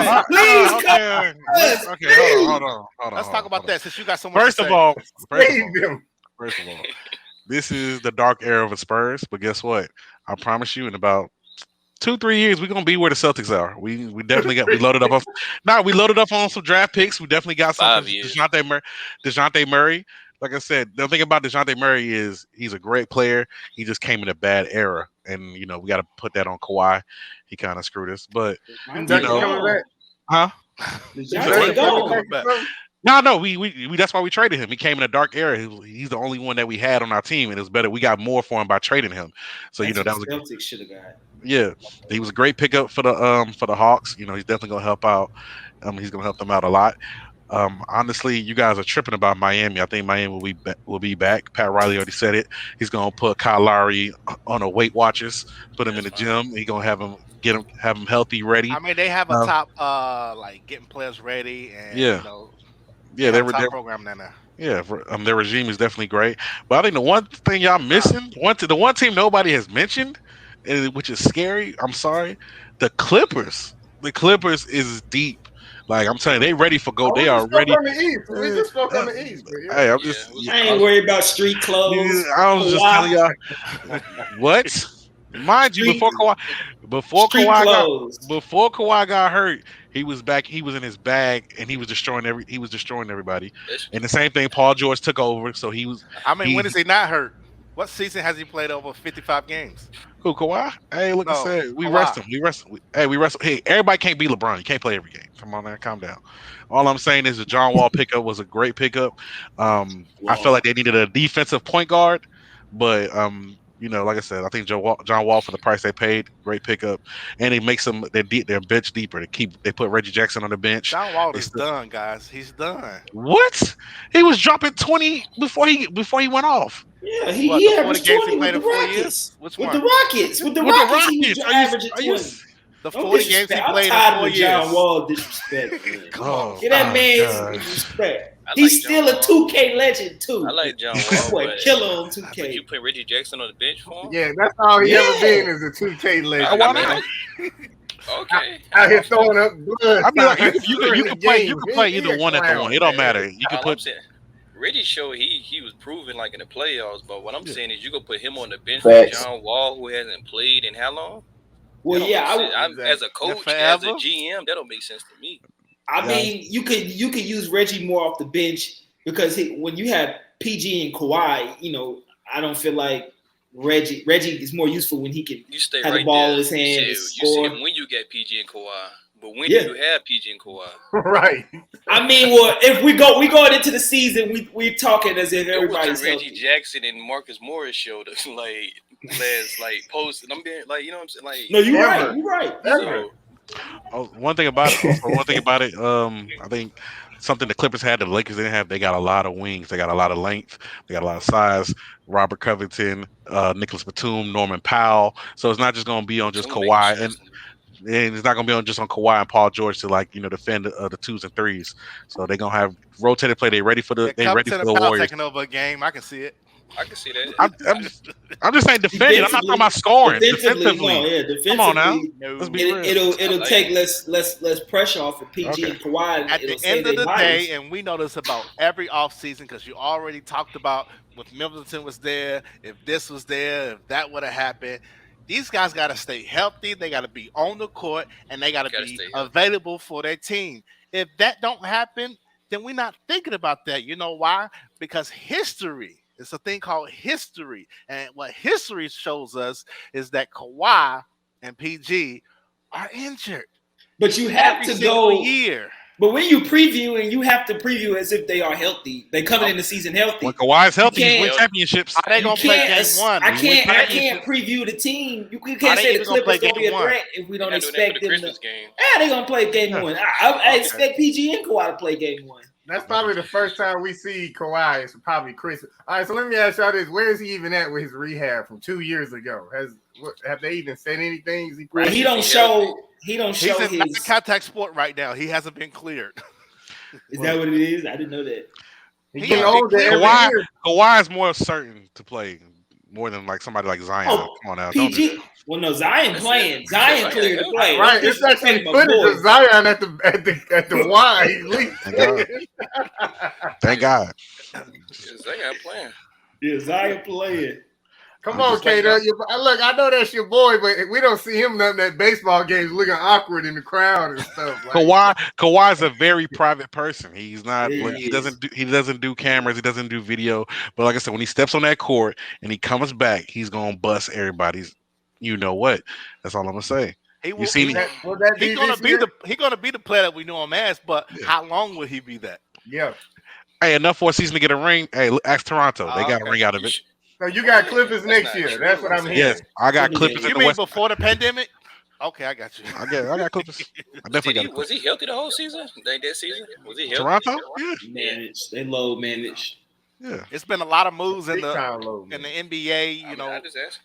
Okay. Hold on. Let's talk about that since you got so much. First of all, this is the dark era of the Spurs. But guess what? I promise you, in about 2-3 years, we're gonna be where the Celtics are. We definitely we loaded up on some draft picks. We definitely got some DeJounte Murray. Like I said, the thing about DeJounte Murray is he's a great player. He just came in a bad era, and we got to put that on Kawhi. He kind of screwed us, but No, we that's why we traded him. He came in a dark era. He's the only one that we had on our team, and it was better. We got more for him by trading him. So that was Celtics should have got. Yeah, he was a great pickup for the Hawks. He's definitely gonna help out. He's gonna help them out a lot. Honestly, you guys are tripping about Miami. I think Miami will be back. Pat Riley already said it. He's gonna put Kyle Lowry on a Weight Watchers, put him in That's the fine. gym. He's gonna have him healthy, ready. I mean, they have a Uh, top like getting players ready, and yeah, they yeah, have a top program down there. their regime is definitely great. But I think the one thing y'all missing, the one team nobody has mentioned, which is scary. I'm sorry, the Clippers. The Clippers is deep. Like I'm telling you, they ready for go. Oh, we They are just spoke ready. on the East. We just spoke on the East. But yeah. Hey, I'm Yeah, just. it was Yeah, I ain't worried about street clothes. I was just Kawhi, telling y'all what. Mind you, Street- before street clothes. Kawhi got hurt, he was back. He was in his bag, and he was destroying everybody. That's- And the same thing, Paul George took over, so he was. I mean, when He is he not hurt? What season has he played over 55 games? who Kawhi? Hey, look, I No, said we Kawhi. rest him. We rest. We rest. Hey, everybody can't be LeBron. You can't play every game. Come on, man, calm down. All I'm saying is the John Wall pickup was a great pickup. I felt like they needed a defensive point guard, but like I said, I think John Wall for the price they paid, great pickup, and it makes them their bench deeper. They put Reggie Jackson on the bench. John Wall They is still- done, guys. He's done. What? He was dropping 20 before he went off. Yeah, he What, the 40 averaged games he 20 played with in the 4 Rockets. years? Which With one? the Rockets. With the With the Rockets, he was Rockets. averaging Are you 20. The Don't 40 games he disrespect. I'm played in tired 4 of the years. John Wall disrespect. Man. Come Oh, on. Get that oh, man God. some respect. I He's like still John a Wall. 2K legend too. I like John That Wall, boy but killer on but 2K. you put Reggie Jackson on the bench for him? Yeah, that's all he Yeah. ever been is a 2K legend. Why man. not? Okay. Out here throwing up blood. I mean, like, signs you during can the play game. He either a one at the clown, one. It don't man. matter. You can All I'm put saying, Reggie showed he was proven like in the playoffs, but what I'm Yeah. saying is you gonna put him on the bench Facts. for John Wall, who hasn't played in how long? Well, That don't yeah, make sense. That- As a that coach, as a forever? GM, that don't make sense to me. I mean, you could use Reggie more off the bench because when you have PG and Kawhi, I don't feel like Reggie is more useful when he can You stay have right the ball there. in his hand You and said score. when you get PG and Kawhi, but when Yeah. do you have PG and Kawhi? Right. I mean, well, if we going into the season, we're talking as if It was everybody's the Reggie healthy. Jackson and Marcus Morris show that last post, and I'm being like, you know what I'm saying? No, you're Ever. right. You're right. Ever. So, one thing about it. I think something the Clippers had, the Lakers didn't have. They got a lot of wings. They got a lot of length. They got a lot of size. Robert Covington, Nicholas Batum, Norman Powell. So it's not just going to be on just Batum Kawhi, making and shots. it's not going to be on just on Kawhi and Paul George to defend the twos and threes. So they're going to have rotated play. They ready for the Warriors. Taking over a game. I can see it. I can see that. I'm just saying defending. I'm not talking about scoring. Defensively. No, yeah, defensively. Come on now. No. Let's be real. It'll like take it. less pressure off of PG Okay. and Kawhi. At It'll the save end of their the bodies. day, and we know this about every offseason because you already talked about if Middleton was there, if this was there, if that would have happened. These guys got to stay healthy. They got to be on the court, and they got to Gotta be stay healthy. available for their team. If that don't happen, then we're not thinking about that. You know why? Because history. It's a thing called history. And what history shows us is that Kawhi and PG are injured But you have every to single go. year. But when you previewing, you have to preview as if they are healthy. They coming in the season healthy. When Kawhi's healthy, he's win can't- championships. Are they You going to play can't- game one? I can't Championship. preview the team. You Are can't they say the even gonna play Clippers gonna be a game one? threat if we don't They're doing that expect for the them to. Christmas game. Yeah, they're gonna play game Yeah. one. I Okay. expect PG and Kawhi to play game one. That's probably the first time we see Kawhi. It's probably Chris. All right, so let me ask y'all this: where is he even at with his rehab from 2 years ago? Have they even said anything? Is he He practicing? don't show. He don't He's show in his. non-contact sport right now. He hasn't been cleared. Is that what it is? I didn't know that. He's He getting ain't older been every Kawhi, year. Kawhi is more certain to play more than somebody like Zion. Oh, Come on now, don't do PG. that. Well, no, Zion That's playing. it. Zion Zion cleared to healthy. play. Right, Don't it's actually disrespect my footage boy. of Zion at the Y. He leaked. Thank God. Thank God. Zion playing. Yeah, Zion playing. Come I'm on, just K-Dubb. Look, I know that's your boy, but we don't see him nothing at baseball games looking awkward in the crowd and stuff. Like, Kawhi's a very private person. He's not. Yeah, He he doesn't do cameras. He doesn't do video. But like I said, when he steps on that court and he comes back, he's gonna bust everybody's. You know what? That's all I'm gonna say. He will, seen he, it? will that he's be gonna this be year? he's gonna be the player that we know him as. But how long will he be that? Yeah. Hey, enough for a season to get a ring. Hey, ask Toronto. They got a ring out of it. So you got Clippers That's next not year. true. That's what I'm hearing. Yes, I got You Clippers in You the mean West. before the pandemic? Okay, I got you. I got Clippers. I definitely got. Was he healthy the whole season? That season was he healthy? Toronto? Yeah. Managed. They low managed. Yeah. It's been a lot of moves in Big the time low, man. NBA. You I know, just asked.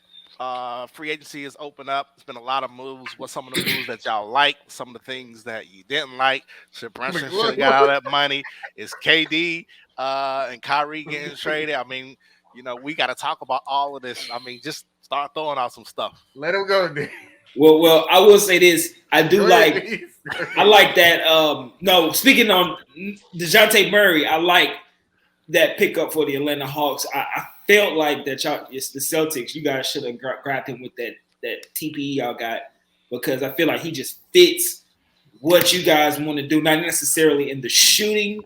free agency is open up. It's been a lot of moves. What's some of the moves that y'all like? Some of the things that you didn't like? Should Brunson should have got all that money? Is KD and Kyrie getting traded? I mean, you know, we got to talk about all of this. I mean, just start throwing out some stuff. Let him go, dude. Well, I will say this. I do Go like. ahead, please. I like that. No, speaking on DeJounte Murray, I like that pickup for the Atlanta Hawks. I felt like that y'all, it's the Celtics. You guys should have grabbed him with that TPE y'all got, because I feel like he just fits what you guys want to do, not necessarily in the shooting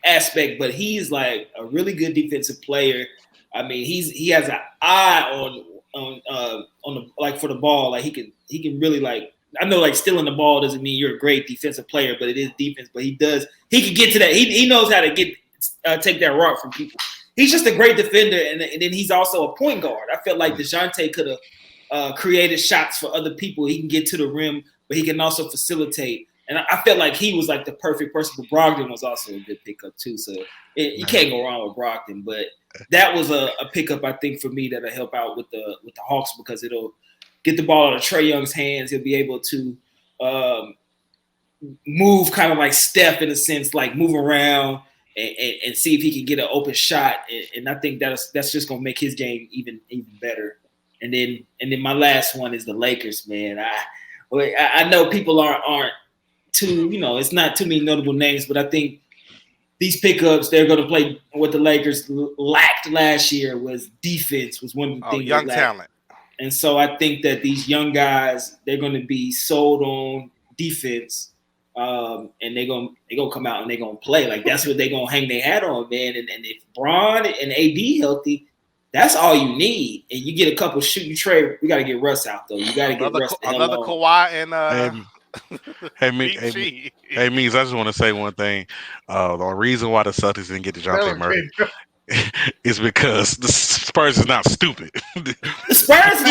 aspect, but he's like a really good defensive player. I mean, he has an eye on the, like, for the ball. Like he can really, like, I know, like, stealing the ball doesn't mean you're a great defensive player, but it is defense. But he can get to that. He knows how to take that rock from people. He's just a great defender, and then he's also a point guard. I felt like DeJounte could have created shots for other people. He can get to the rim, but he can also facilitate. And I felt like he was like the perfect person. But Brogdon was also a good pickup too. So you can't go wrong with Brogdon. But that was a pickup, I think, for me, that'll help out with the Hawks, because it'll get the ball out of Trae Young's hands. He'll be able to move kind of like Steph, in a sense, like move around and see if he can get an open shot. And I think that's just gonna make his game even better. And then my last one is the Lakers, man. I know people aren't too, you know, it's not too many notable names, but I think these pickups, they're going to play what the Lakers lacked last year was defense, was one of the things. Young talent. And so I think that these young guys, they're going to be sold on defense, and they're going to come out and they're going to play. Like, that's what they're going to hang their hat on, man. And if Bron and AD healthy, that's all you need. And you get a couple shooting trade. We got to get Russ out, though. You got to get Russ the hell another on. Kawhi and Hey, Meez, I just want to say one thing. The reason why the Celtics didn't get DeJounte Murray is because the Spurs is not stupid. The Spurs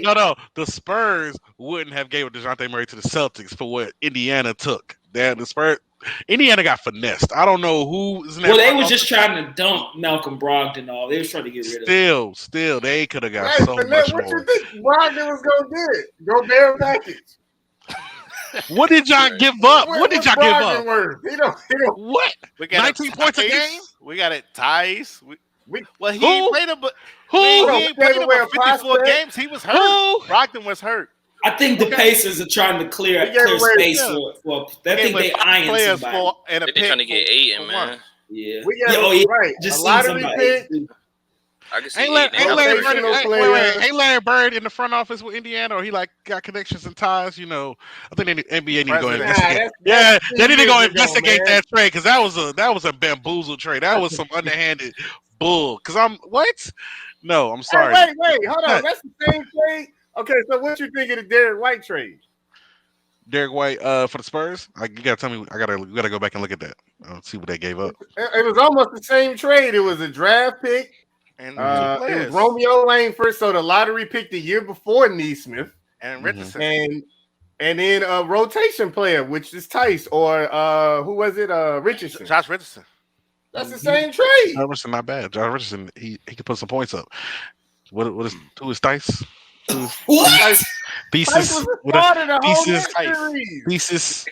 No. The Spurs wouldn't have gave DeJounte Murray to the Celtics for what Indiana took. The Spurs, Indiana got finessed. I don't know who. Well, they was just trying to dump Malcolm Brogdon and all. They was trying to get rid of him. Still, they could have got so much more. What you think Brogdon was gonna get? Go bare package. What did y'all give up? What did y'all give up? Worth? He don't. What? We got 19 points a game? We got it. Tice. He played him, but who? He ain't played him for 54 games. He was hurt. Brogdon was hurt. I think the Pacers are trying to clear space for. I think they eyeing somebody. They're trying to get Aiden, man. Yeah. Right. Just a lot of I can see Ain't Larry Bird in the front office with Indiana, or he like got connections and ties? You know, I think the NBA need to go investigate. They need to go investigate that trade, because that was a bamboozle trade. That was some underhanded bull. Because I'm sorry. Hey, wait, hold on. That's the same trade. Okay, so what you think of the Derek White trade? Derek White for the Spurs? You gotta tell me. We gotta go back and look at that. See what they gave up. It was almost the same trade. It was a draft pick. And it was Romeo Lane first, so the lottery pick the year before Neesmith and Richardson, and then a rotation player, which is Tice, or who was it? Richardson, Josh Richardson. That's the same trade. Josh Richardson not bad. Josh Richardson, he could put some points up. Who is Tice? What? Thesis, whatever. Thesis.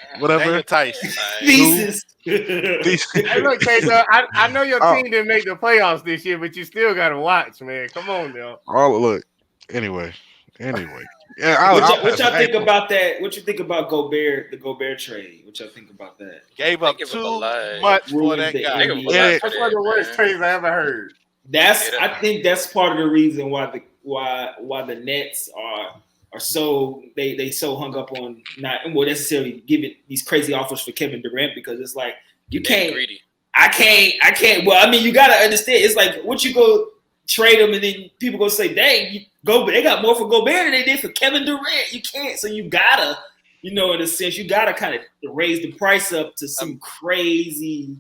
Hey, look, K-Dubb, I know your team didn't make the playoffs this year, but you still got to watch, man. Come on, now. Look. Anyway. Yeah, what y'all think about that? What you think about Gobert, the Gobert trade? What y'all think about that? Gave up too much for that guy. That's one of the worst trades I ever heard. I think that's part of the reason why the Nets are so they so hung up on not necessarily giving these crazy offers for Kevin Durant, because it's like you can't. Greedy. I can't. Well, I mean, you gotta understand. It's like once you go trade them, and then people go say, "Dang, they got more for Gobert than they did for Kevin Durant." You can't. So you gotta, in a sense, you gotta kind of raise the price up to some crazy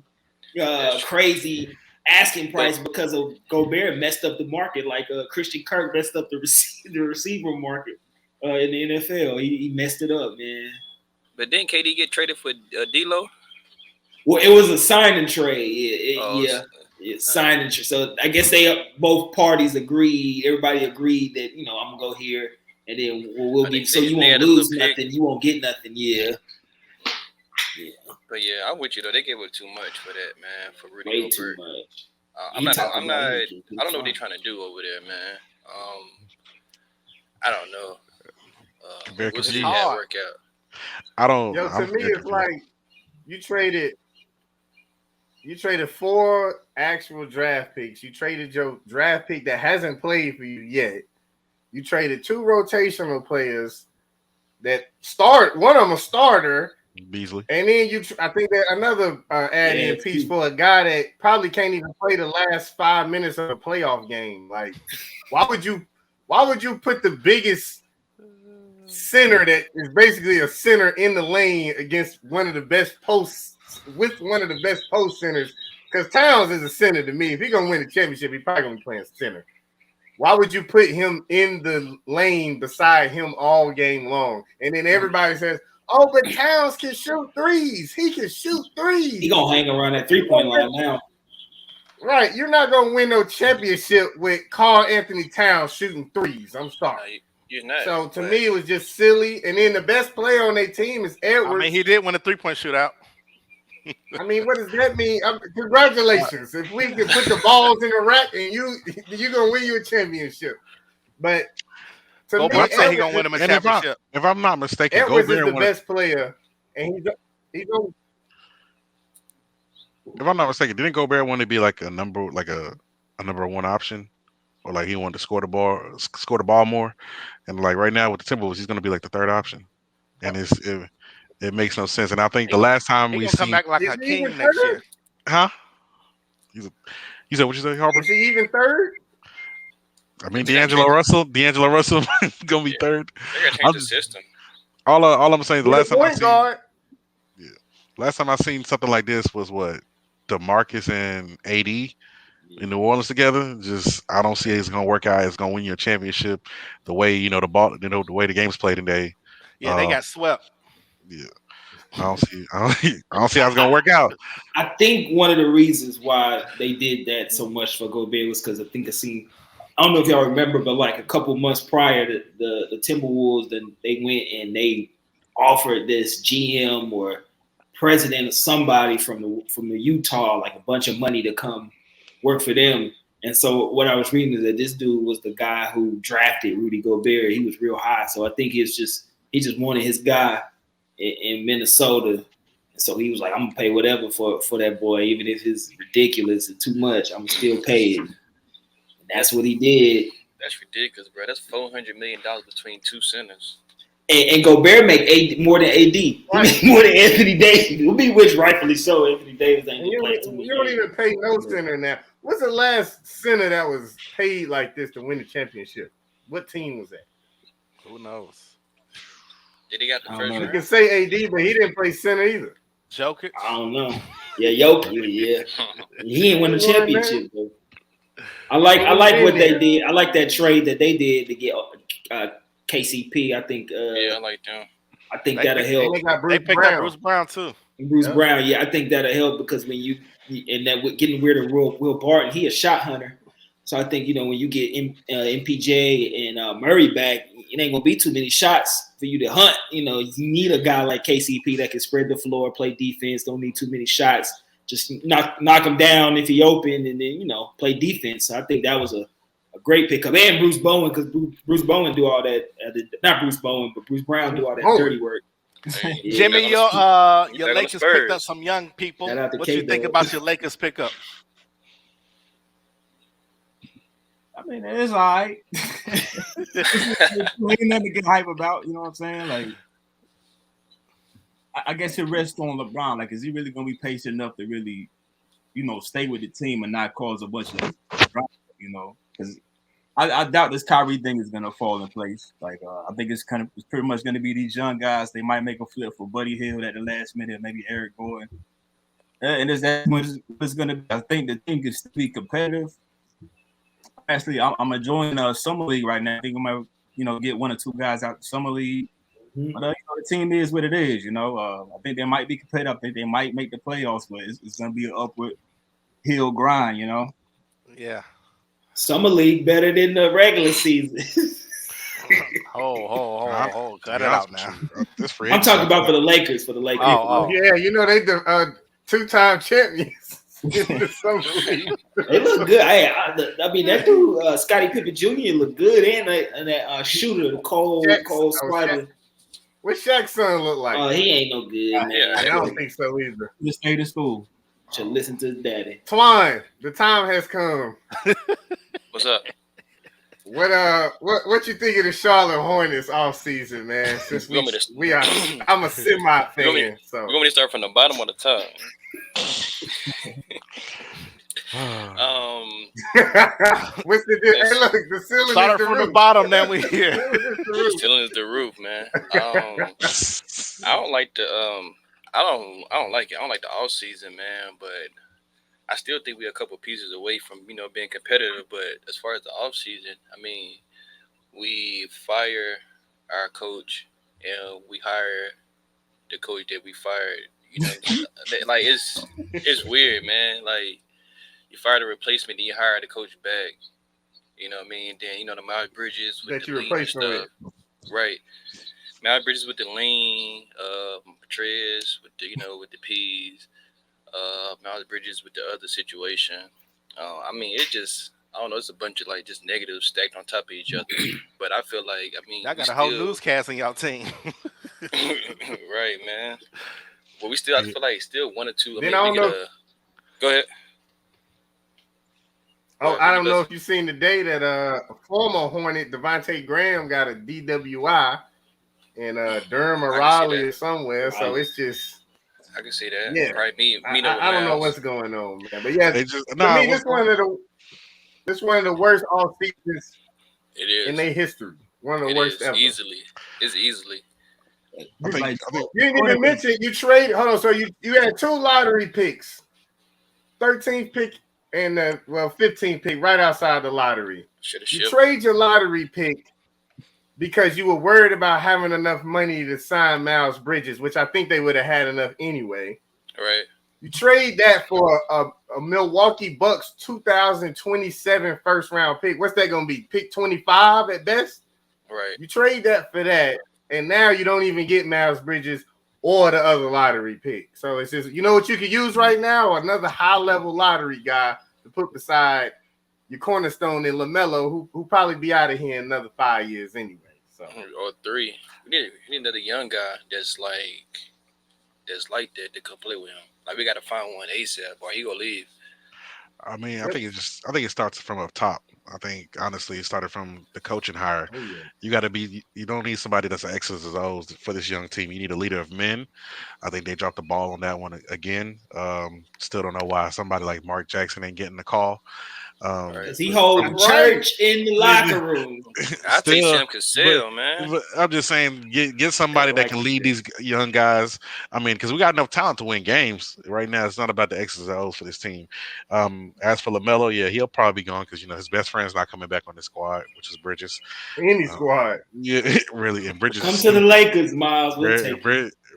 asking price because of Gobert messed up the market, like Christian Kirk messed up the receiver market in the NFL. He messed it up, man. But didn't KD get traded for D'Lo? Well, it was a sign and trade. Sign and trade. So I guess both parties agreed. Everybody agreed that I'm gonna go here, and then we'll give. So you won't lose nothing. You won't get nothing. Yeah. But yeah, I'm with you though. They gave up too much for that, man. For Rudy Way Gobert. too much. I'm not. I don't know what they're trying to do over there, man. I don't know. We'll see how that work out. I don't. Yo, to me, it's like you traded 4 actual draft picks. You traded your draft pick that hasn't played for you yet. You traded 2 rotational players that start. One of them a starter. Beasley. And then I think that another add-in piece for a guy that probably can't even play the last 5 minutes of a playoff game. Like, why would you put the biggest center that is basically a center in the lane against one of the best posts with one of the best post centers? Because Towns is a center to me. If he's gonna win the championship, he's probably gonna be playing center. Why would you put him in the lane beside him all game long? And then everybody says, "Oh, but Towns can shoot threes. He can shoot threes. He gonna hang around that 3-point line now." Right. You're not gonna win no championship with Karl Anthony Towns shooting threes. I'm sorry. You're not. So to me, it was just silly. And then the best player on their team is Edwards. I mean, he did win a 3-point shootout. I mean, what does that mean? Congratulations. If we can put the balls in the rack and you're gonna win you a championship. But to me, I'm saying he's gonna win him a championship. If I'm not mistaken, Edwards is the best player, and he's gonna. If I'm not mistaken, didn't Gobert want to be like a number 1 option, or like he wanted to score the ball more? And like right now with the Timberwolves, he's going to be like the 3rd option, and it makes no sense. And I think the last time we come back like a king next year, huh? You said what you say, Harper? Is he even 3rd? I mean, D'Angelo Russell gonna be 3rd. They're gonna change the system. All I'm saying, the last time I seen something like this was what DeMarcus and AD in New Orleans together. Just I don't see it's gonna work out. It's gonna win you a championship the way the ball, the way the game's played today. Yeah, they got swept. Yeah, I don't see how it's gonna work out. I think one of the reasons why they did that so much for Gobert was because I don't know if y'all remember, but like a couple months prior, the Timberwolves, then they went and they offered this GM or president or somebody from the Utah like a bunch of money to come work for them. And so what I was reading is that this dude was the guy who drafted Rudy Gobert. He was real high, so I think he just wanted his guy in Minnesota. So he was like, I'm gonna pay whatever for that boy, even if it's ridiculous and too much. I'm still paying. And that's what he did. That's ridiculous, bro. That's $400 million between 2 centers. And Gobert make more than AD. He make more than Anthony Davis. Which rightfully so. Anthony Davis ain't playing too much. You don't even pay no center now. What's the last center that was paid like this to win the championship? What team was that? Who knows? Did he got the first You round? can say AD, but he didn't play center either. Jokic? I don't know. Yeah, Jokic. Yeah, he didn't win the championship. Though. I like what they did. I like that trade that they did to get KCP. I think. Yeah, I like them. I think that'll help. They picked up Bruce Brown too. Bruce Brown, yeah, I think that'll help because when and that with getting rid of Will Barton, he a shot hunter. So I think when you get MPJ and Murray back, it ain't gonna be too many shots for you to hunt. You need a guy like KCP that can spread the floor, play defense. Don't need too many shots. Just knock him down if he open, and then play defense. So I think that was a great pickup. And Bruce Bowen, because Bruce Bowen do all that. Not Bruce Bowen, but Bruce Brown do all that dirty work. Hey, Jimmy, your Lakers picked up some young people. What you think about your Lakers pickup? I mean, it's all right. Ain't nothing to get hype about. You know what I'm saying? Like, I guess it rests on LeBron. Like, is he really gonna be patient enough to really, stay with the team and not cause a bunch of drama? Because I doubt this Kyrie thing is gonna fall in place. Like, I think it's pretty much gonna be these young guys. They might make a flip for Buddy Hield at the last minute, maybe Eric Gordon. And is that what it's going to be? I think the team can still be competitive. Actually, I'm enjoying summer league right now. I think I might, get one or two guys out the summer league. Mhm. But the team is what it is. I think they might be competitive. I think they might make the playoffs, but it's going to be an upward hill grind. Yeah. Summer league better than the regular season. Cut it out now. This free I'm talking agency, about for the Lakers. For the Lakers. Oh. Yeah, they the two-time champions in the summer league. They look good. I mean, that dude, Scottie Pippen Jr. look good, and that shooter, the Cole Spider. What Shaq's son look like? Oh, he ain't no good, man. Yeah. I don't think so either. Just stay to school. Should listen to his daddy. Twon, the time has come. What's up? What you think of the Charlotte Hornets all season, man? Since I'm a semi fan, so We want me to start from the bottom or the top? what's the deal? Hey, look, the ceiling Start is from the the roof. bottom, then we here. The ceiling is the roof, man. I don't like the I don't like it. I don't like the off season, man. But I still think we're a couple pieces away from being competitive. But as far as the off season, I mean, we fire our coach and we hire the coach that we fired. Like it's weird, man. Like you fire the replacement, then you hire the coach back. You know what I mean? Then the Miles Bridges with That the you lean replaced and him stuff. Right. Miles Bridges with the lean, Petrez with the P's, Miles Bridges with the other situation. I mean, I don't know, it's a bunch of just negatives stacked on top of each other. But I feel like Y'all got a whole newscast in y'all team. Right, man. Well, I feel like still one or two. Then I don't know. Go ahead. Oh, I don't know if you've seen today that a former Hornet, Devontae Graham, got a DWI in Durham or Raleigh or somewhere. So it's just. I can see that. Yeah. Right. I don't know what's going on, man. But yeah, this one of the worst all seasons it is in their history. One of the worst ever. Easily. I think You didn't even mention you traded. Hold on. So you had 2 lottery picks, 13th pick and 15th pick right outside the lottery. You trade your lottery pick because you were worried about having enough money to sign Miles Bridges, which I think they would have had enough anyway. Right. You trade that for a Milwaukee Bucks 2027 first round pick. What's that going to be? Pick 25 at best? Right. You trade that for that, and now you don't even get Miles Bridges or the other lottery pick. So it's just, what you could use right now? Another high-level lottery guy to put beside your cornerstone in LaMelo, who probably be out of here in another 5 years anyway. So or 3. We need another young guy that's like that to come play with him. Like we got to find one ASAP, or he gonna leave. I mean, I think it starts from up top. I think honestly, it started from the coaching hire. Oh, yeah. You don't need somebody that's an X's and O's for this young team. You need a leader of men. I think they dropped the ball on that one again. Still don't know why somebody like Mark Jackson ain't getting the call. Because he holds church in the locker room. I think Sam Cassell, man. But I'm just saying, get somebody that can lead these young guys. I mean, because we got enough talent to win games right now. It's not about the X's and O's for this team. As for LaMelo, yeah, he'll probably be gone because his best friend's not coming back on the squad, which is Bridges. Any squad, yeah, really. And Bridges come to the Lakers, Miles.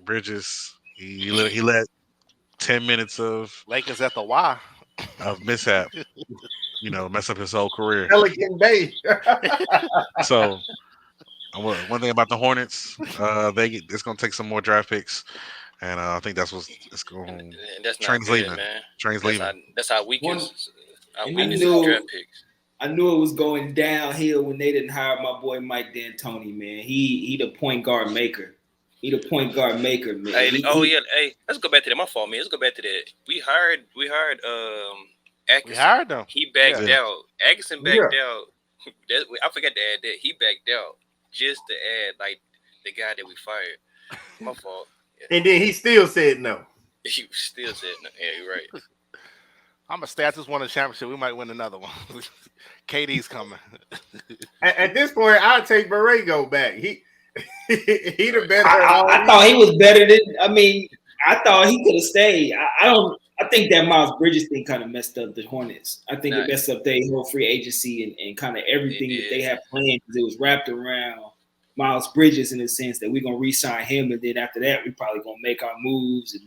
Bridges. He let 10 minutes of Lakers at the Y. Of mishap. Mess up his whole career. Pelican Bay. So, one thing about the Hornets, it's going to take some more draft picks, and I think that's what it's going. That's not Train's good, leaving. man. Train's leaving. That's our weakest. Our And weakest you know- draft picks. I knew it was going downhill when they didn't hire my boy Mike D'Antoni, man. He the point guard maker. He the point guard maker, man. Hey, let's go back to that. My fault, man. Let's go back to that. We hired Atkinson. We hired them. He backed out. Atkinson backed out. I forgot to add that. He backed out just to add like the guy that we fired. My fault. Yeah. And then he still said no. He still said no. Yeah, you're right. I'm a Stats won a championship. We might win another one. KD's coming. At this point, I'll take Borrego back. He the better. I thought he was better than. I mean, I thought he could have stayed. I don't. I think that Miles Bridges thing kind of messed up the Hornets. I think it messed up their whole free agency and kind of everything that they had planned because it was wrapped around Miles Bridges in the sense that we're gonna re-sign him, and then after that, we're probably gonna make our moves and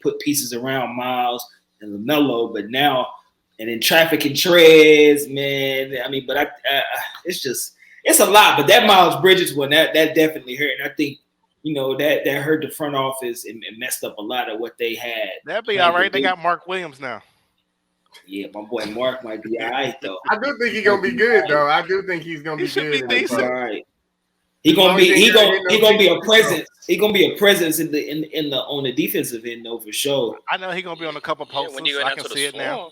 put pieces around Miles and LaMelo. But now, and then traffic and treads, man. I mean, but it's a lot. But that Miles Bridges one, that definitely hurt, and I think. That hurt the front office and messed up a lot of what they had. That'd be all right. They got Mark Williams now. Yeah, my boy Mark might be all right though. I do think he's gonna be good though. I do think he's gonna be good. Be decent. All right. He gonna be a presence. He gonna be a presence in the on the defensive end though for sure. I know he's gonna be on a couple posters. When you go I down can to see the it now.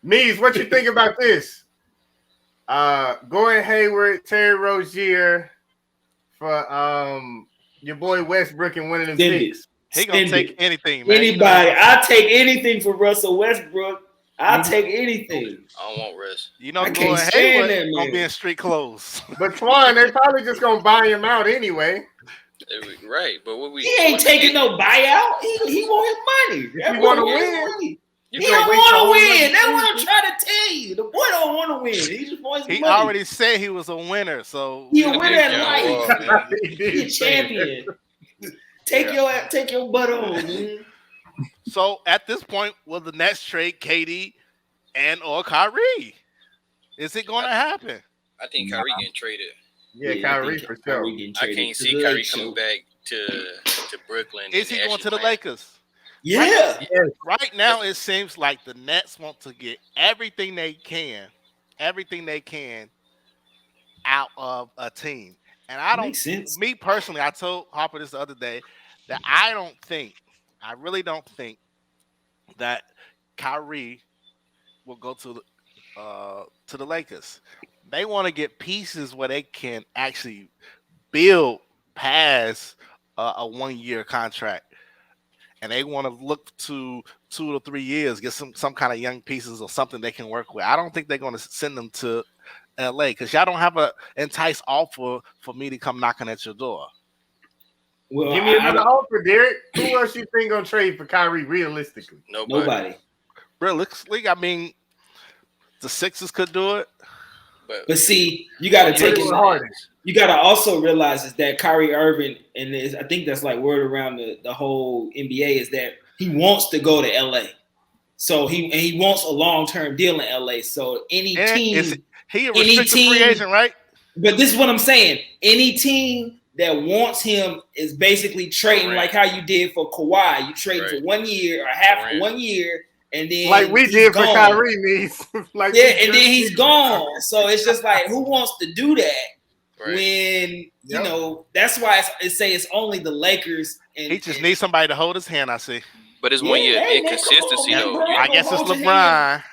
Meez, what you think about this? Gordon Hayward, Terry Rozier for your boy Westbrook and one of them picks. He gonna take anything, man. Anybody, I'll take anything for Russell Westbrook. I'll take anything. I don't want Russ. Gordon Hayward gonna be in street clothes. But Twon, they're probably just gonna buy him out anyway. Right, but he ain't taking no buyout. He want his money. He want to win. He don't want to win. That's what I'm trying to tell you. The boy don't want to win. He just wants his money. He already said he was a winner, so he a winner at life. He a champion. Take your butt on, man. So at this point, will the Nets trade KD and or Kyrie? Is it going to happen? I think Kyrie getting traded. Yeah, Kyrie for sure. I can't see Kyrie coming back to Brooklyn. Is he going to the Lakers? Yeah. Right now, it seems like the Nets want to get everything they can out of a team. And I don't, me personally, I told Harper this the other day that I really don't think that Kyrie will go to the Lakers. They want to get pieces where they can actually build past a 1-year contract. And they want to look to 2 to 3 years, get some kind of young pieces or something they can work with. I don't think they're going to send them to LA because y'all don't have a entice offer for me to come knocking at your door. Well, give me another offer, Derek. Who else you think gonna trade for Kyrie realistically? Nobody. Realistically, I mean, the Sixers could do it. But see, you got to take it. You got to also realize is that Kyrie Irving, and I think that's like word around the whole NBA is that he wants to go to LA. So he wants a long-term deal in LA. So he a restricted free agent, right? But this is what I'm saying. Any team that wants him is basically trading like how you did for Kawhi. You trade for 1 year or half 1 year. And then like we did for Kyrie, Meez. And then he's gone. So it's just like, who wants to do that? Right. When that's why it's only the Lakers. And he just needs somebody to hold his hand. I see, but it's 1 year inconsistency though. I guess it's LeBron.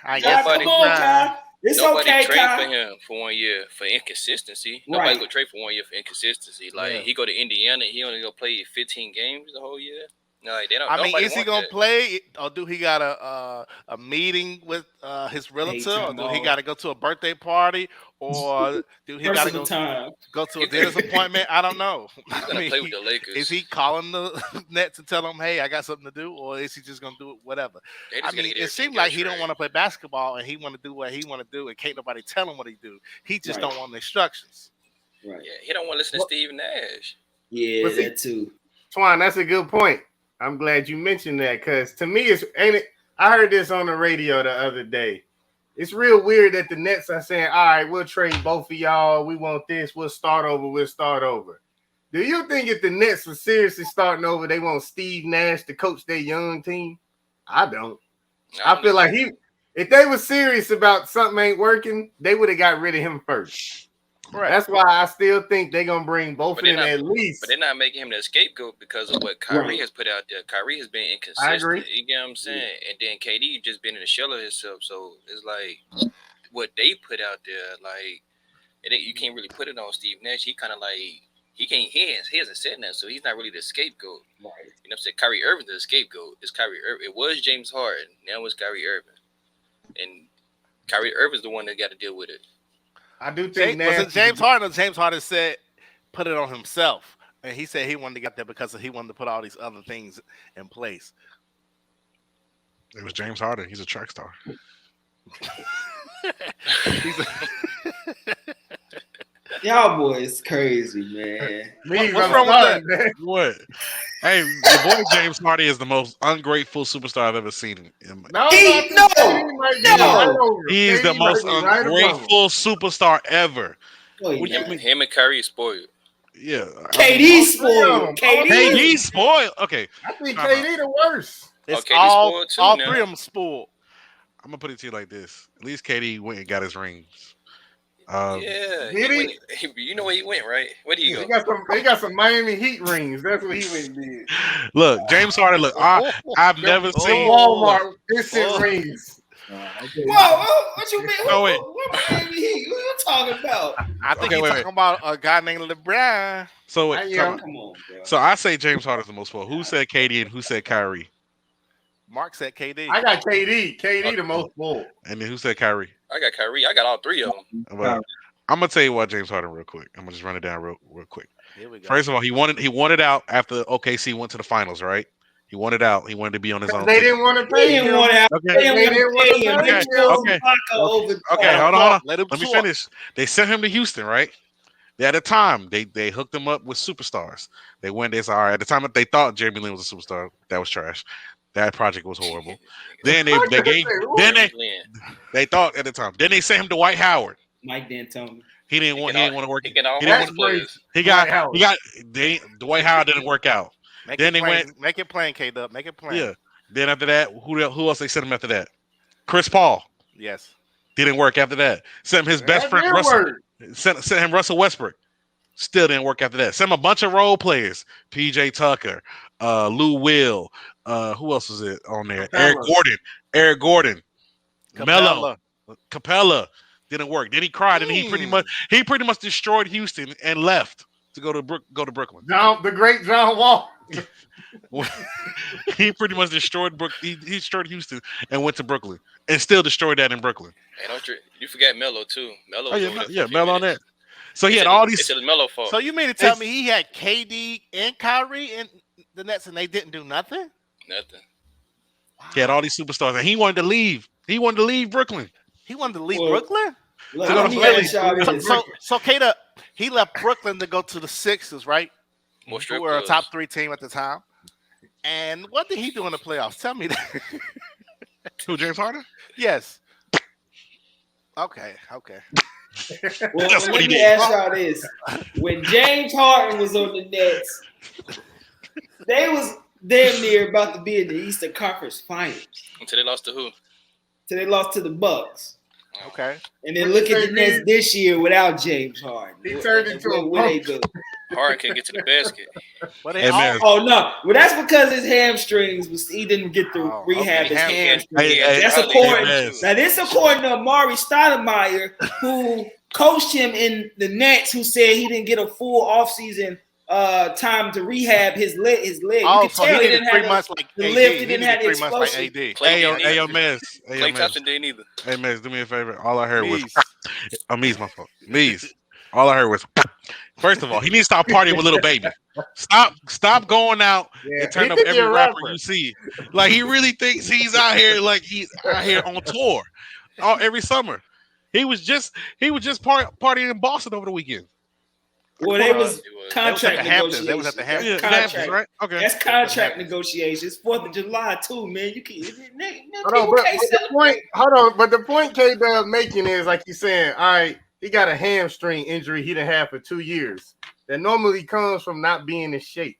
It's nobody okay, trade for him for 1 year for inconsistency. Nobody go trade for 1 year for inconsistency. Like he go to Indiana, he only go play 15 games the whole year. Like, they don't. I mean, is he gonna play, or do he got a meeting with his relative, or do he got to go to a birthday party, or do he got to go to a dinner's appointment? I don't know. He's gonna play with the Lakers. Is he calling the Nets and tell them, "Hey, I got something to do," or is he just gonna do it whatever? I mean, it seems like he don't want to play basketball and he want to do what he want to do, and can't nobody tell him what he do. He just don't want the instructions. Right. Yeah, he don't want to listen to Steve Nash. Yeah, that too. Twon, that's a good point. I'm glad you mentioned that because to me, I heard this on the radio the other day. It's real weird that the Nets are saying, all right, we'll trade both of y'all. We want this. We'll start over. Do you think if the Nets were seriously starting over, they want Steve Nash to coach their young team? I don't. I feel like if they were serious about something ain't working, they would have got rid of him first. Right. That's why I still think they're gonna bring both of them at least. But they're not making him the scapegoat because of what Kyrie has put out there. Kyrie has been inconsistent. I agree. You get what I'm saying? And then KD just been in the shell of himself. So it's like what they put out there, like you can't really put it on Steve Nash. He kind of like he hasn't said that, so he's not really the scapegoat. Right. You know what I'm saying? Kyrie Irving's the scapegoat. It's Kyrie Irving. It was James Harden. Now it's Kyrie Irving. And Kyrie Irving's the one that got to deal with it. I do think James Harden said put it on himself, and he said he wanted to get there because he wanted to put all these other things in place. It was James Harden. He's a track star. Y'all boys crazy, man. Meez, What's I'm wrong with sorry, that? man. What? Hey, your boy James Harden is the most ungrateful superstar I've ever seen. No, He- no, no, KD might be no. right over him. He's the KD most might be right above him. ungrateful superstar ever. No, he What you not. mean? Him and Kyrie spoiled. Yeah. KD All spoiled. three of them. Hey, KD. he's spoiled. Okay, I think Time KD the worst. It's Okay, all spoiled too all now. three of them spoiled. I'm gonna put it to you like this. At least KD went and got his rings. Yeah, Did he? you know where he went, right? Where did he go? They got some Miami Heat rings. That's what he went and did. Look, James Harden. Look, I've never Them seen. Walmart instant Oh. rings. Whoa, what you mean? No, wait. What Miami Heat? What you talking about? I think Okay, he's wait, talking about a guy named LeBron. So, I wait, am. Come on, bro. so I say James Harden's the most spoiled. Who said KD and who said Kyrie? Mark said KD. I got KD. KD the most full. And then who said Kyrie? I got Kyrie. I got all three of them. Well, I'm gonna tell you what James Harden real quick. I'm gonna just run it down real quick. Here we go. First of all, he wanted out after OKC went to the finals, right? He wanted out. He wanted to be on his own. They team. didn't want to They pay didn't him. want to. Okay. They didn't They want to didn't pay him. want They to chose okay. Ibaka over. Okay, hold on. Let him Let me talk. finish. They sent him to Houston, right? At the time, they hooked him up with superstars. They went. They said, all right. At the time, they thought Jeremy Lin was a superstar. That was trash. That project was horrible. Then they gave. Then they thought at the time. Then they sent him to Dwight Howard. Mike D'Antoni. He didn't want to work. He get all He didn't his want- players. He got. Dwight Howard didn't work out. Then they went. Make it plain, K-Dubb. Make it plain. Yeah. Then after that, who else they sent him after that? Chris Paul. Yes. Didn't work after that. Sent him his best That friend did Russell. work. Sent him Russell Westbrook. Still didn't work after that. Sent him a bunch of role players. PJ Tucker, Lou Will. Who else was it on there? Eric Gordon. Melo. Capella. Didn't work. Then he cried, and he pretty much destroyed Houston and left to go to Brooklyn. The great John Wall. He pretty much destroyed he destroyed Houston and went to Brooklyn and still destroyed that in Brooklyn. Hey, you forget Melo too. Melo. Melo on that. So he had all these. It's Melo fault. So you mean to tell me he had KD and Kyrie in the Nets and they didn't do nothing? Nothing. He had all these superstars and he wanted to leave. He wanted to leave Brooklyn. He wanted to leave Brooklyn? Look, To go to let me Philly. ask y'all this. So K-Dubb, he left Brooklyn to go to the Sixers, right? More Who strip were a clubs. top 3 team at the time. And what did he do in the playoffs? Tell me that. Who, James Harden? Yes. Okay. Well, That's what let he me did. ask y'all this: when James Harden was on the Nets, they was damn near about to be in the Eastern Conference Finals Until they lost to who? till they lost to the Bucks. Okay. And then look at the Nets this year without James Harden. He turned into a where they go. Harden can't get to the basket. But they Hey, all, man. Oh no! Well, that's because his hamstrings he didn't get to Oh, rehab okay. his hamstrings. Hey, That's hey, according. hey, Now this according to Amari Stoudemire, who coached him in the Nets, who said he didn't get a full offseason time to rehab his leg. oh, You so can he tell needed 3 the months like the AD. lift, he He didn't needed have the 3 months like AD. explosive. Clay Hey, didn't yo, either. Miz. Hey, Clay yo, Miz. Thompson didn't either. Hey, Miz, do me a favor. All I heard was, Meez. Meez, my fault. Meez. All I heard was, first of all, he needs to stop partying with Little Baby. Stop going out and turn he up think every he a rapper rapper. you see. Like he really thinks he's out here, like he's out here on tour every summer. He was just partying in Boston over the weekend. Well, they was contract at the Hamptons. negotiations. They was at the That's Yeah, contract. Hamptons, right? Okay. That's contract negotiations. 4th of July too, man. You can't. Hold on, but the point K-Dubb making is like he's saying, all right, he got a hamstring injury he done had for 2 years. That normally comes from not being in shape,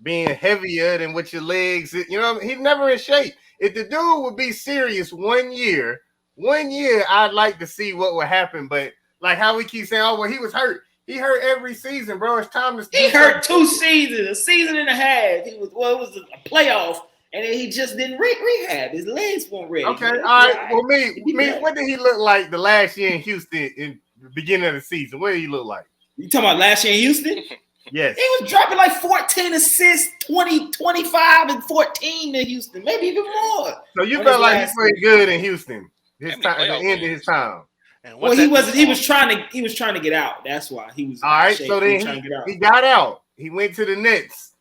being heavier than what your legs. You know, he's never in shape. If the dude would be serious 1 year, I'd like to see what would happen. But like how we keep saying, oh well, he was hurt. He hurt every season, bro. It's time to. He hurt 2 seasons, a season and a half. It was a playoff, and then he just didn't rehab. His legs weren't ready. Okay, all right. Well, me, what did he look like the last year in Houston in the beginning of the season? What did he look like? You talking about last year in Houston? Yes. He was dropping like 14 assists, 20, 25, and 14 in Houston, maybe even more. So you On felt his like he last played good in Houston. His How many time, at the playoff end of games? his time. And Well, what he that wasn't. do He for was him? trying to get out. That's why he was. All right. shape. So He then was trying to get out. he got out. He went to the Nets.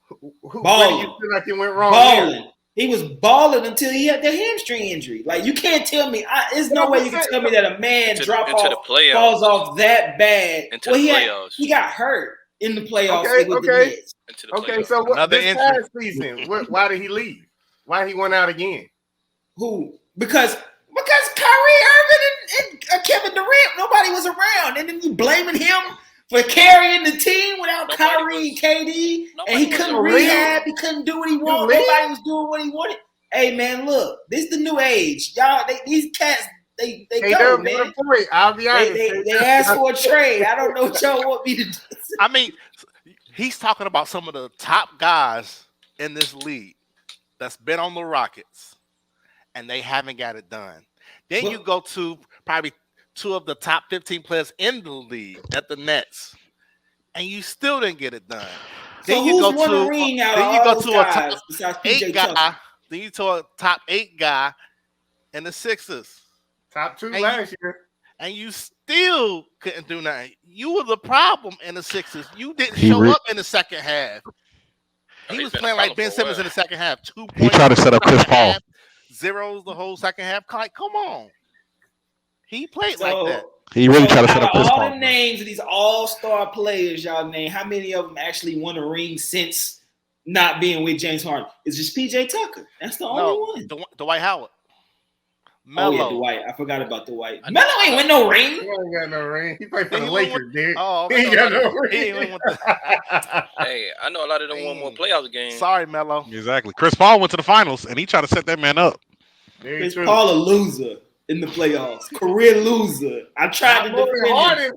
Where do Balling. you feel like it went wrong? There? Balling. He was balling until he had the hamstring injury. Like you can't tell me. There's no way you can tell me that a man falls off that bad. Into the playoffs. He got hurt in the playoffs. Okay. So what, this past season, why did he leave? Why he went out again? Who? Because Kyrie Irving and Kevin Durant, nobody was around, and then you blaming him for carrying the team without Kyrie and KD, and he couldn't rehab, he couldn't do what he wanted. Nobody was doing what he wanted. Hey man, look, this is the new age, y'all. These cats, they go, man. I'll be honest. They asked for a trade. I don't know what y'all want me to do. I mean, he's talking about some of the top guys in this league that's been on the Rockets, and they haven't got it done. Then you go to probably 2 of the top 15 players in the league at the Nets, and you still didn't get it done. Then you go to a top 8 guy. Then you to a top 8 guy in the Sixers. Top 2 last year. And you still couldn't do nothing. You were the problem in the Sixers. You didn't show up in the second half. He was playing like Ben Simmons in the second half. 2 points. He tried to set up Chris Paul. Zeros the whole second half. Like, come on. He played like that. He really tried to set up Chris Paul. All the names of these all-star players y'all name, how many of them actually won a ring since not being with James Harden? It's just PJ Tucker. That's the only one. Dwight Howard. Melo. Oh, yeah, Dwight. I forgot about Dwight. Melo ain't win no ring. He ain't got no ring. He played for the Lakers, dude. Oh, he ain't got no ring. Hey, I know a lot of them won more playoffs games. Sorry, Melo. Exactly. Chris Paul went to the finals, and he tried to set that man up. Chris Paul a loser in the playoffs. Career loser. I tried to defend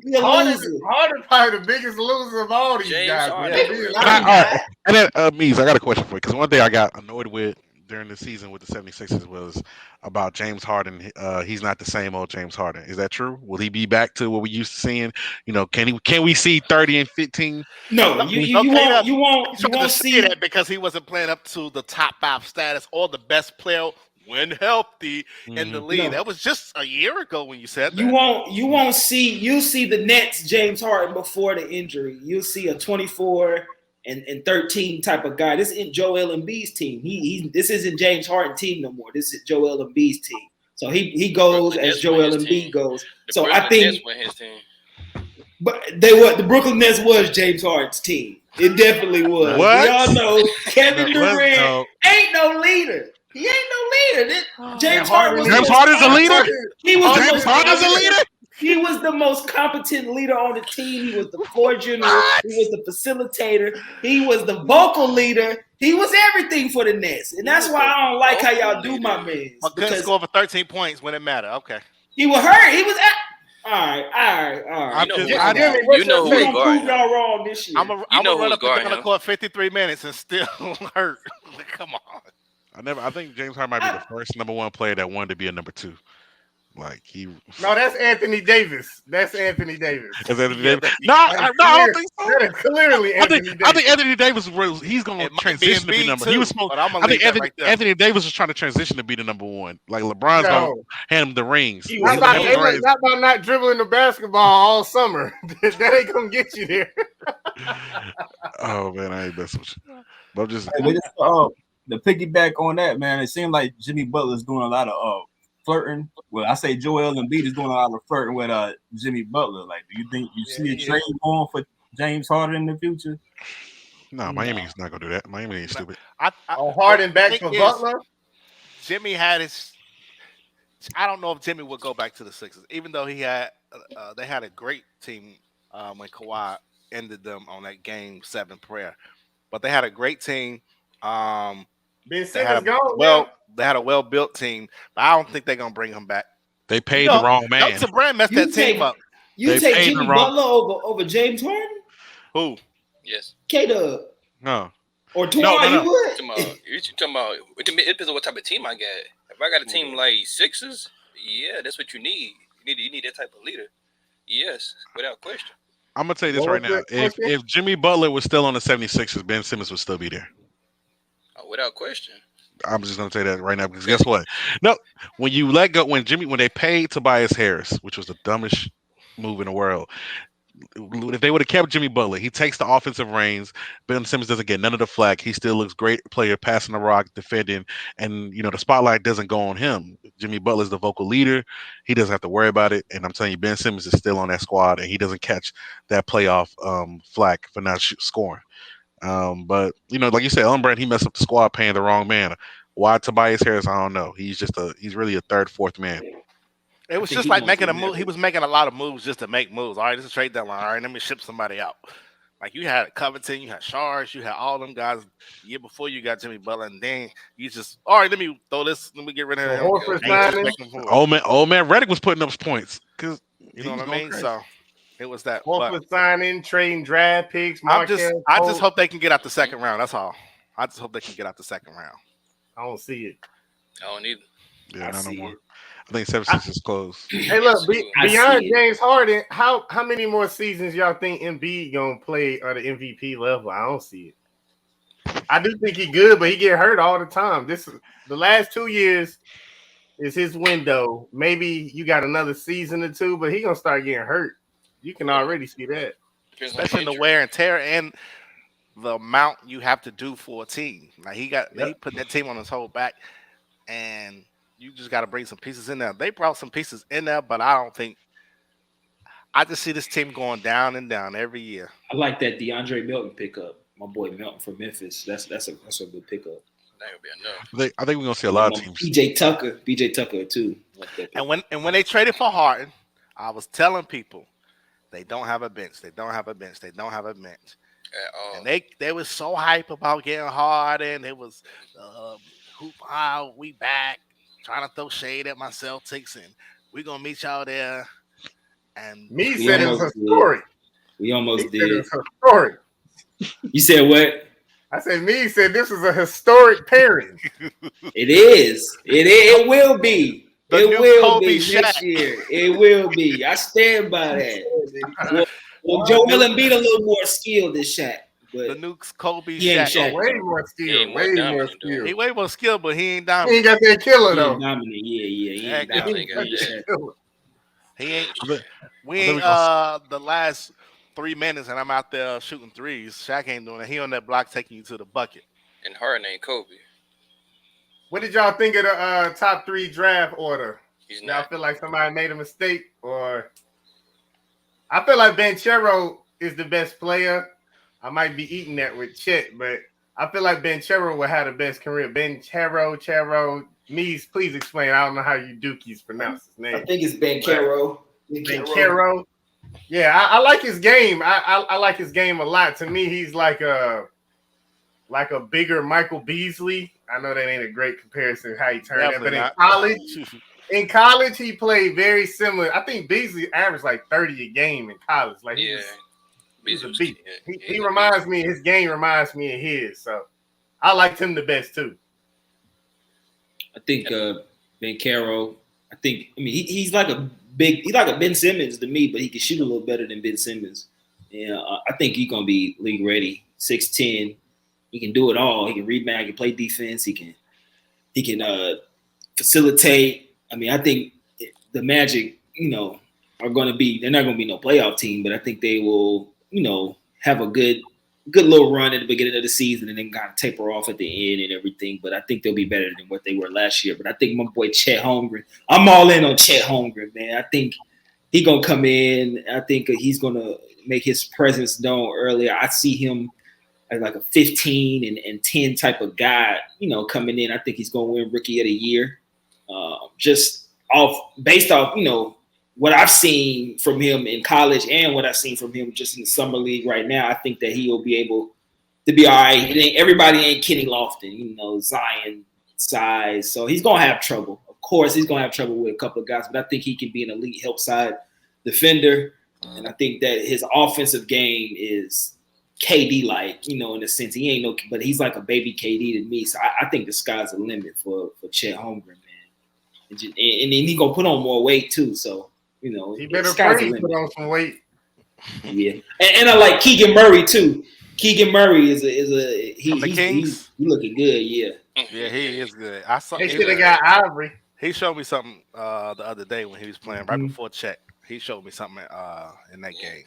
him. Harden probably the biggest loser of all these guys. All right. And then, Meez, I got a question for you, because one day I got annoyed with during the season with the 76ers was about James Harden. He's not the same old James Harden. Is that true? Will he be back to what we used to seeing? You know, can we see 30 and 15? No, you won't see that because he wasn't playing up to the top 5 status or the best player when healthy in the league. No. That was just a year ago when you said that. You'll see the Nets James Harden before the injury. You'll see a 24 and 13 type of guy. This isn't Joel Embiid's team. This isn't James Harden's team no more. This is Joel Embiid's team. So he goes as Joel Embiid goes. So I think but the Brooklyn Nets was James Harden's team. It definitely was. What? Y'all know Kevin Durant ain't no leader. He ain't no leader. James Harden's a leader? James Harden's a leader? He was the most competent leader on the team. He was the floor general. He was the facilitator. He was the vocal leader. He was everything for the Nets. And that's why I don't like how y'all do my man. But couldn't score over 13 points when it mattered. Okay. He was hurt. He was all right. You know who we're guarding. Y'all wrong this year. I'm going to run up and the court 53 minutes and still hurt. Come on. I think James Harden might be the first number 1 player that wanted to be a number 2. Like No, that's Anthony Davis. That's Anthony Davis. Is Anthony Davis? No, I don't think so. That is clearly Anthony Davis. I think Anthony Davis he's going to transition to be number. He was supposed. I think Anthony Davis was trying to transition to be the number 1. Like LeBron's going to hand him the rings. Not about not dribbling the basketball all summer. That ain't going to get you there. Oh man, I ain't messing with you. But I'm just the piggyback on that, man. It seemed like Jimmy Butler's doing a lot of flirting. Well, I say Joel Embiid is doing a lot of flirting with Jimmy Butler. Like, do you think you see a trade going for James Harden in the future? No, Miami's not gonna do that. Miami ain't stupid. Harden back for Butler. Jimmy had his. I don't know if Jimmy would go back to the Sixers, even though he had. They had a great team when Kawhi ended them on that Game 7 prayer, but they had a great team. Ben Simmons gone. They had a well-built team, but I don't think they're gonna bring him back. They paid the wrong man. Dr. Brand messed that team up. You take Jimmy Butler over James Harden? Who? Yes. K-Dubb. No. Or Twon, you would? You're talking about it depends on what type of team I got. If I got a team like Sixers, yeah, that's what you need. You need that type of leader. Yes, without question. I'm gonna tell you this right now. If Jimmy Butler was still on the 76ers, Ben Simmons would still be there. Without question. I'm just gonna say that right now because guess what? No, when they paid Tobias Harris, which was the dumbest move in the world, if they would have kept Jimmy Butler, he takes the offensive reins. Ben Simmons doesn't get none of the flack. He still looks great player, passing the rock, defending, and the spotlight doesn't go on him. Jimmy Butler's the vocal leader. He doesn't have to worry about it. And I'm telling you, Ben Simmons is still on that squad, and he doesn't catch that playoff flack for not scoring. But like you said, Brand, he messed up the squad paying the wrong man. Why Tobias Harris? I don't know. He's really a third, fourth man. It was just like making a move. He was making a lot of moves just to make moves. All right, this is a trade deadline. All right, let me ship somebody out. Like you had Covington, you had Shards, you had all them guys the year before you got Jimmy Butler, and then you just let me throw this, let me get rid of him. Harper signing. Old man Reddick was putting up points because you know what I mean. Crazy. So it was that. Harper signing, trading draft picks. I just hope they can get out the second round. That's all. I just hope they can get out the second round. I don't see it. I don't either. Yeah, not no more. I think 76 is close. Hey, look, beyond James Harden, how many more seasons y'all think Embiid gonna play at the MVP level? I don't see it. I do think he good, but he get hurt all the time. The last 2 years is his window. Maybe you got another season or two, but he gonna start getting hurt. You can already see that, especially the wear and tear and the amount you have to do for a team. Like he put that team on his whole back, and you just got to bring some pieces in there. They brought some pieces in there, but I just see this team going down and down every year. I like that DeAndre Melton pickup. My boy Melton from Memphis. That's a good pickup. That would be enough. I think we're gonna see a lot of teams. PJ Tucker too. Like and when they traded for Harden, I was telling people they don't have a bench. They don't have a bench. They don't have a bench. At all. And they was so hype about getting Harden. It was we back. Trying to throw shade at my Celtics, and we're gonna meet y'all there. And me said it was a story. We almost did. It was a story. You said what? I said me said this is a historic pairing. It is. It will be. It will Kobe be Shaq. next year. It will be. I stand by that. Well, Joel Embiid a little more skilled than Shaq. But the new Kobe Shaq. Way more skill. Way more skill. He way more skill, but he ain't dominant. He ain't got that killer though. Dominant. Yeah. He ain't dominant. He ain't. We ain't the last 3 minutes, and I'm out there shooting threes. Shaq ain't doing it. He on that block taking you to the bucket. And Harden ain't Kobe. What did y'all think of the top 3 draft order? Y'all feel like somebody made a mistake, or I feel like Banchero is the best player. I might be eating that with Chet, but I feel like Banchero will have the best career. Banchero, Meez, please explain. I don't know how you Dookies pronounce his name. I think it's Banchero. Banchero. Yeah, I like his game. I like his game a lot. To me, he's like a bigger Michael Beasley. I know that ain't a great comparison how he turned out, but in college, he played very similar. I think Beasley averaged like 30 a game in college. Like he's a beat. He reminds me. His game reminds me of his. So I liked him the best too. I think Banchero. He's like a Ben Simmons to me, but he can shoot a little better than Ben Simmons. Yeah, I think he's gonna be league ready. 6'10". He can do it all. He can rebound. He can play defense. He can facilitate. I think the Magic, are going to be. They're not going to be no playoff team, but I think they will, have a good little run at the beginning of the season and then kind of taper off at the end and everything. But I think they'll be better than what they were last year. But I think my boy Chet Holmgren. I'm all in on Chet Holmgren, man. I think he's gonna come in. I think he's gonna make his presence known earlier. I see him as like a 15 and 10 type of guy, coming in. I think he's gonna win Rookie of the Year. Just based off, what I've seen from him in college and what I've seen from him just in the summer league right now, I think that he'll be able to be all right. Everybody ain't Kenny Lofton, Zion size. So he's going to have trouble. Of course, he's going to have trouble with a couple of guys, but I think he can be an elite help side defender. And I think that his offensive game is KD-like, in a sense. He ain't but he's like a baby KD to me. So I think the sky's the limit for Chet Holmgren, man. And then he's going to put on more weight too. So, he better put on some weight. Yeah, and I like Keegan Murray too. Keegan Murray he's looking good. Yeah, he is good. I saw. They should have got Ivory. He showed me something the other day when he was playing right before Chet. He showed me something in that game.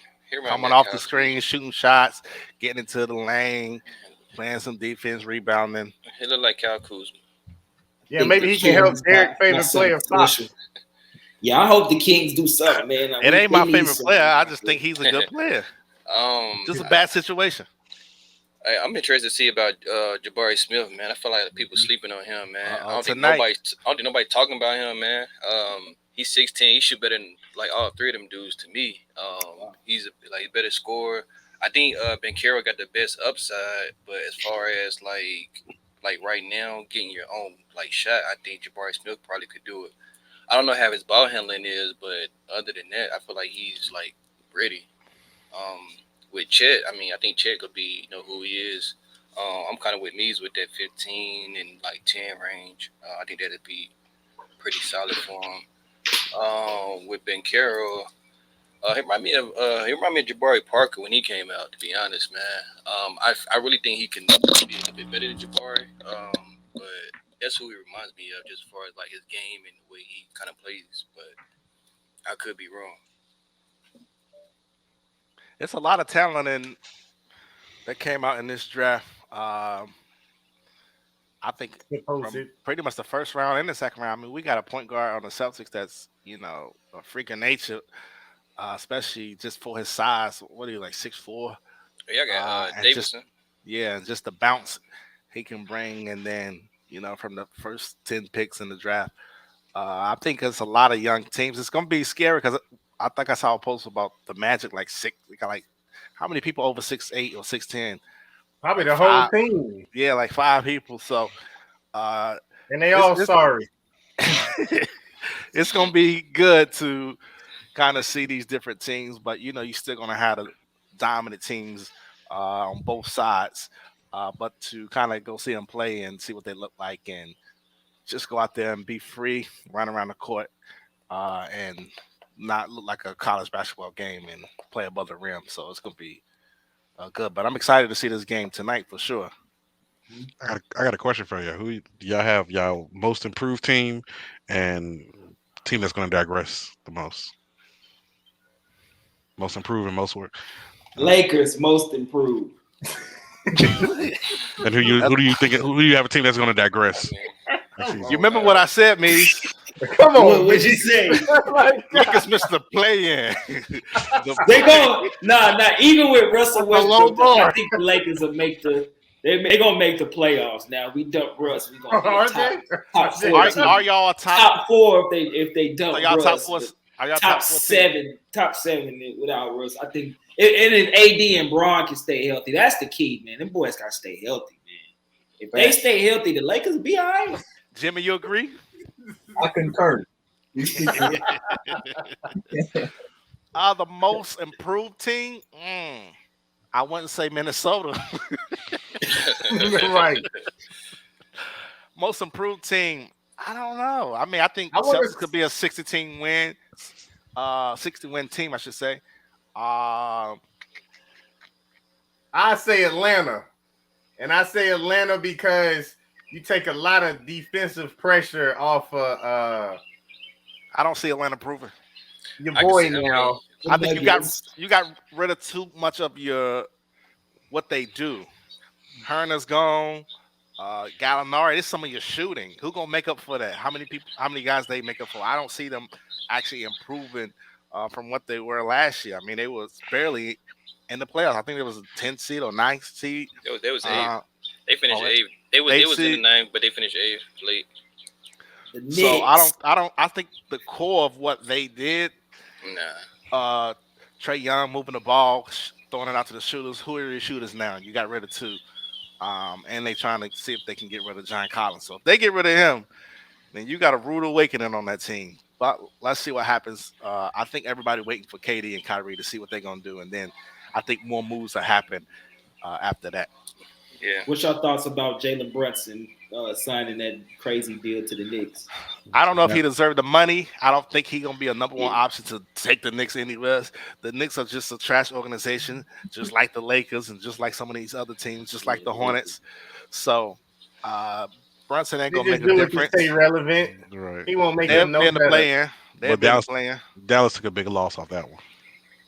coming off the screen, shooting shots, getting into the lane, playing some defense, rebounding. He look like Kyle Kuzma. Yeah, maybe he can help Derek favorite player. Yeah, I hope the Kings do something, man. It ain't my favorite player. I just think he's a good player. Just a bad situation. I'm interested to see about Jabari Smith, man. I feel like people sleeping on him, man. I don't think nobody talking about him, man. He's 16. He should better than like all three of them dudes to me. He's a better scorer. I think Ben Carroll got the best upside, but as far as like right now getting your own like shot, I think Jabari Smith probably could do it. I don't know how his ball handling is, but other than that, I feel like he's like ready. With Chet, I mean, I think Chet could be, who he is. I'm kind of with Meez with that 15 and like 10 range. I think that'd be pretty solid for him. With Ben Carroll, he remind me of Jabari Parker when he came out. To be honest, man, I really think he can be a bit better than Jabari. But that's who he reminds me of, just as far as like his game and the way he kind of plays. But I could be wrong. It's a lot of talent that came out in this draft. I think from pretty much the first round and the second round. I mean, we got a point guard on the Celtics that's a freak of nature, especially just for his size. What are you, like 6'4"? Yeah, I got Davidson. And just the bounce he can bring, and then from the first 10 picks in the draft. I think it's a lot of young teams. It's going to be scary because I think I saw a post about the Magic, like how many people over 6'8" or 6'10"? Probably the whole team. Yeah, like 5 people. So, and they all sorry. It's going to be good to kind of see these different teams, but you're still going to have the dominant teams on both sides. But to kind of go see them play and see what they look like, and just go out there and be free, run around the court, and not look like a college basketball game and play above the rim. So it's going to be good. But I'm excited to see this game tonight for sure. I got a question for you. Who do y'all have y'all most improved team and team that's going to digress the most? Most improved and most work. Lakers most improved. And who do you think? Who do you have a team that's going to digress? You remember what I said, Meez? Come on, what'd you say? Lakers missed the play-in. They go even with Russell Westbrook, I think the Lakers will make they're gonna make the playoffs. Now we dump Russ, we gonna be top 4. Are y'all a top 4 if they dump Russ? Are y'all top 7 without Russ? I think if AD and Braun can stay healthy, that's the key, man. Them boys gotta stay healthy, man. If they stay healthy, the Lakers will be all right. Jimmy, you agree? I concur. The most improved team? I wouldn't say Minnesota. Right. Most improved team? I don't know. I mean, I think Celtics could be a 60 win team, I should say. I say Atlanta. And I say Atlanta because you take a lot of defensive pressure off I don't see Atlanta proving. Your boy now. I think you got rid of too much of what they do. Herner's gone. Gallinari, this is some of your shooting. Who gonna make up for that? How many guys they make up for? I don't see them actually improving from what they were last year. I mean, they was barely in the playoffs. I think it was a 10th seed or 9th seed. They was 8th. They finished 8th. They was in the 9th, but they finished 8th late. So I think the core of what they did. Trae Young moving the ball, throwing it out to the shooters. Who are your shooters now? You got rid of 2. And they trying to see if they can get rid of John Collins. So if they get rid of him, then you got a rude awakening on that team. But let's see what happens. I think everybody waiting for KD and Kyrie to see what they're going to do. And then I think more moves will happen after that. Yeah. What's your thoughts about Jalen Brunson signing that crazy deal to the Knicks? I don't know if he deserved the money. I don't think he's going to be a number 1 option to take the Knicks anywhere. The Knicks are just a trash organization, just like the Lakers and just like some of these other teams, just like the Hornets. So Brunson ain't going to make a difference. Stay relevant. Right. He won't make it no better. They're in the play-in. Dallas took a big loss off that one.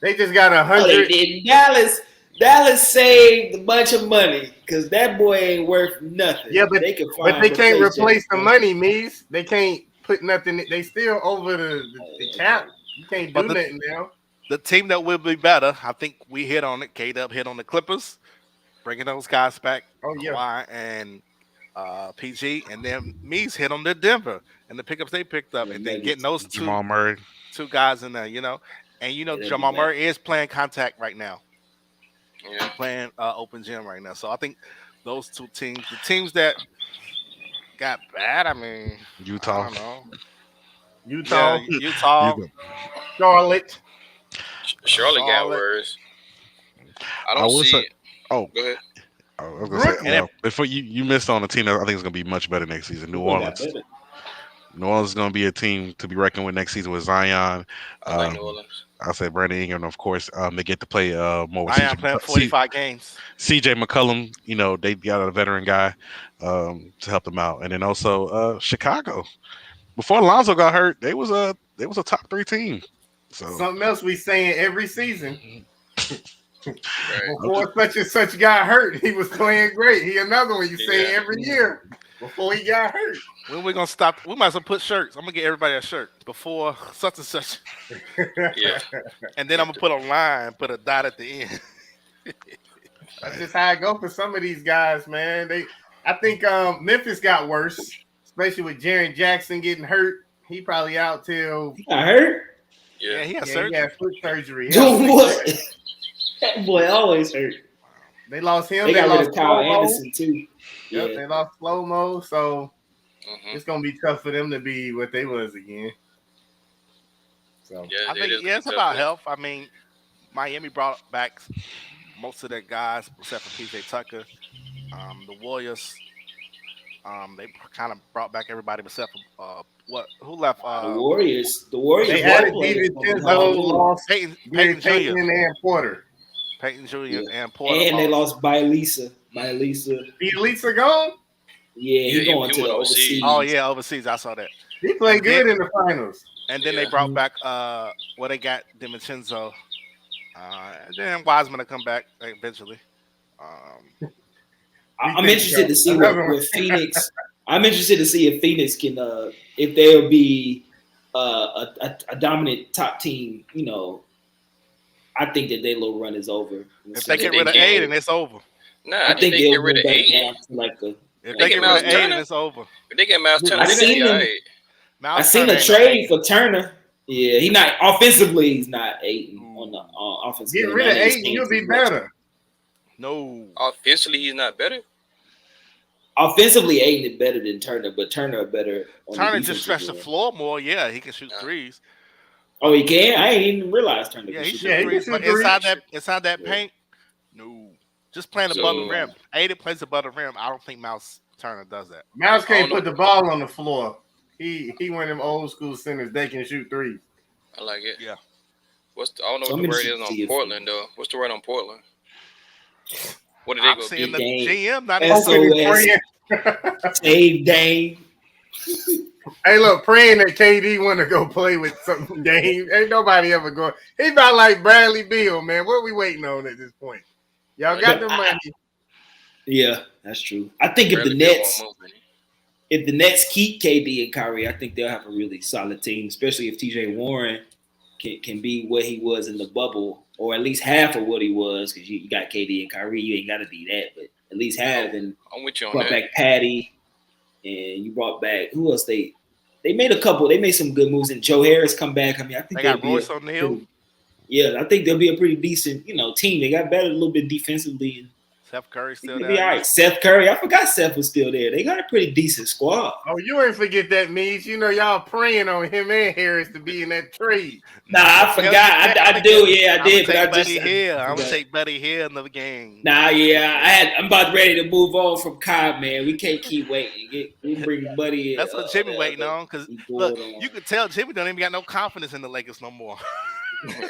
They just got Oh, they 100. did. Dallas saved a bunch of money because that boy ain't worth nothing. Yeah, but they can but find they can't replace the James money, Meez. They can't put nothing. They still over the cap. You can't do nothing now. The team that will be better, I think we hit on it. K-Dubb hit on the Clippers, bringing those guys back. Oh yeah, Kawhi and PG, and then Meez hit on the Denver and the pickups they picked up, and then getting those Jamal Murray. two guys in there, and Jamal Murray is playing contact right now. Yeah. Playing open gym right now. So I think those two teams, the teams that got bad, I mean, Utah. I don't know. Utah, Utah, Charlotte. Charlotte got worse. I don't see. Oh, go ahead. I was gonna say, before you missed on a team that I think is gonna be much better next season. New Orleans. New Orleans is gonna be a team to be reckoned with next season with Zion. I like New Orleans. I said Brandon Ingram, of course. They get to play more with Zion playing 45 games. CJ McCollum, they got a veteran guy to help them out, and then also Chicago. Before Lonzo got hurt, they was a top 3 team. So Something else we saying every season. Before such and such got hurt, he was playing great. He another one you say every year before he got hurt. When we gonna stop? We might as well put shirts. I'm gonna get everybody a shirt before such and such. Yeah. And then I'm gonna put a line, put a dot at the end. That's just how I go for some of these guys, man. I think Memphis got worse, especially with Jaren Jackson getting hurt. He probably out till he got hurt. Yeah, he had surgery. He had foot surgery. Doing what? That boy always hurt. They lost him. They got rid lost of Kyle Slow-Mo. Anderson too. Yep, Yeah. they lost Slow-Mo, so it's gonna be tough for them to be what they was again. So I think it's about health. I mean, Miami brought back most of their guys except for PJ Tucker. The Warriors, they kind of brought back everybody except for who left? The Warriors. They added DiVincenzo, lost Peyton Payton Jr. and Porter. Peyton Jr. and Porter. And they lost Bielisa. Bielisa gone? Yeah, he going to the overseas. Oh yeah, overseas. I saw that. He played good in the finals. And then they brought back they got DiVincenzo. And then Wiseman to come back eventually. I'm interested to see what Phoenix. I'm interested to see if Phoenix can, if they'll be a dominant top team. I think that their little run is over. If they get rid of Aiden, it's over. Nah, I think they get rid of Aiden. If they get rid of Aiden, it's over. If they get Miles Turner, I seen a trade for Turner. Yeah, he not offensively. He's not Aiden on the offense. Get rid of Aiden, you'll be better. No, offensively, he's not better. Offensively, Aiden is better than Turner, but Turner better. Turner just stretch the floor more. Yeah, he can shoot threes. Oh, he can. I ain't even realized Turner. Yeah, he shoot threes, but inside that paint, no. Just playing above the rim. Aiden plays above the rim. I don't think Miles Turner does that. Miles can't put the ball on the floor. He one of them old school centers. They can shoot threes. I like it. Yeah. I don't know what the word is on Portland though. What's the word on Portland? What did they go seeing get? the GM not SOS. Save Dame. Hey, look, praying that KD want to go play with some Dame. Ain't nobody ever going. He's about like Bradley Beal, man. What are we waiting on at this point? Y'all got the money. Yeah, that's true. I think if the Nets keep KD and Kyrie, I think they'll have a really solid team, especially if TJ Warren can be what he was in the bubble, or at least half of what he was, because you got KD and Kyrie. You ain't got to be that, but at least half. And I'm with you on brought that. back Patty, and you brought back who else? They made a couple. They made some good moves, and Joe Harris come back. I mean, I think they got Royce O'Neal. Yeah, I think they'll be a pretty decent, team. They got better a little bit defensively. And Seth Curry still there. Be all right. Seth Curry. I forgot Seth was still there. They got a pretty decent squad. Oh, you ain't forget that, Meez. Y'all praying on him and Harris to be in that trade. Nah, I forgot. I do. Yeah, I did. But I'm gonna take Buddy Hill in the game. Nah, yeah. I'm about ready to move on from Cobb, man. We can't keep waiting. We bring Buddy in. That's what Jimmy waiting on. Because look, you can tell Jimmy don't even got no confidence in the Lakers no more.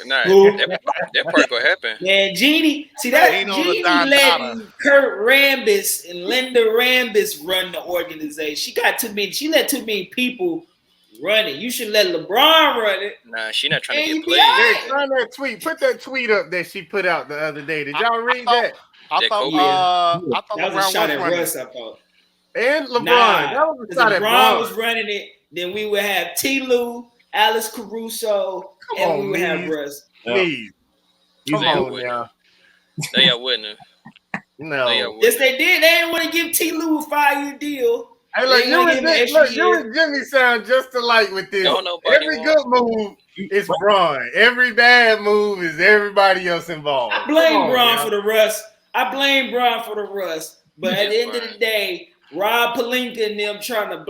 Nah, that part gonna happen. Man, Jeannie, see that Jeannie letting Kurt Rambis and Linda Rambis run the organization. She let too many people Run it. You should let LeBron run it. Nah, she not trying to And get you be played. all right. Hey, find that tweet. Put that tweet up that she put out the other day. Did y'all read that? I That thought Kobe. I thought That was a LeBron shot was at running. Russ, I thought. And LeBron. Nah, That was a because shot if at LeBron was Bron. running it, then we would have T. Lou, Alice Caruso, Come and on, we would have Meez. Russ. Meez. Come They on wouldn't. now. No, y'all wouldn't. No. Yes, they did. They didn't want to give T. Lou a 5-year deal. Hey, look, They you wanna and, give him an extra you year. and Jimmy sound just alike with this. Don't nobody Every want- good move is Bron. Every bad move is everybody else involved. I blame Come on, Bron now. for the Russ. I blame Bron for the Russ. But at the end of the day, Rob Pelinka and them trying to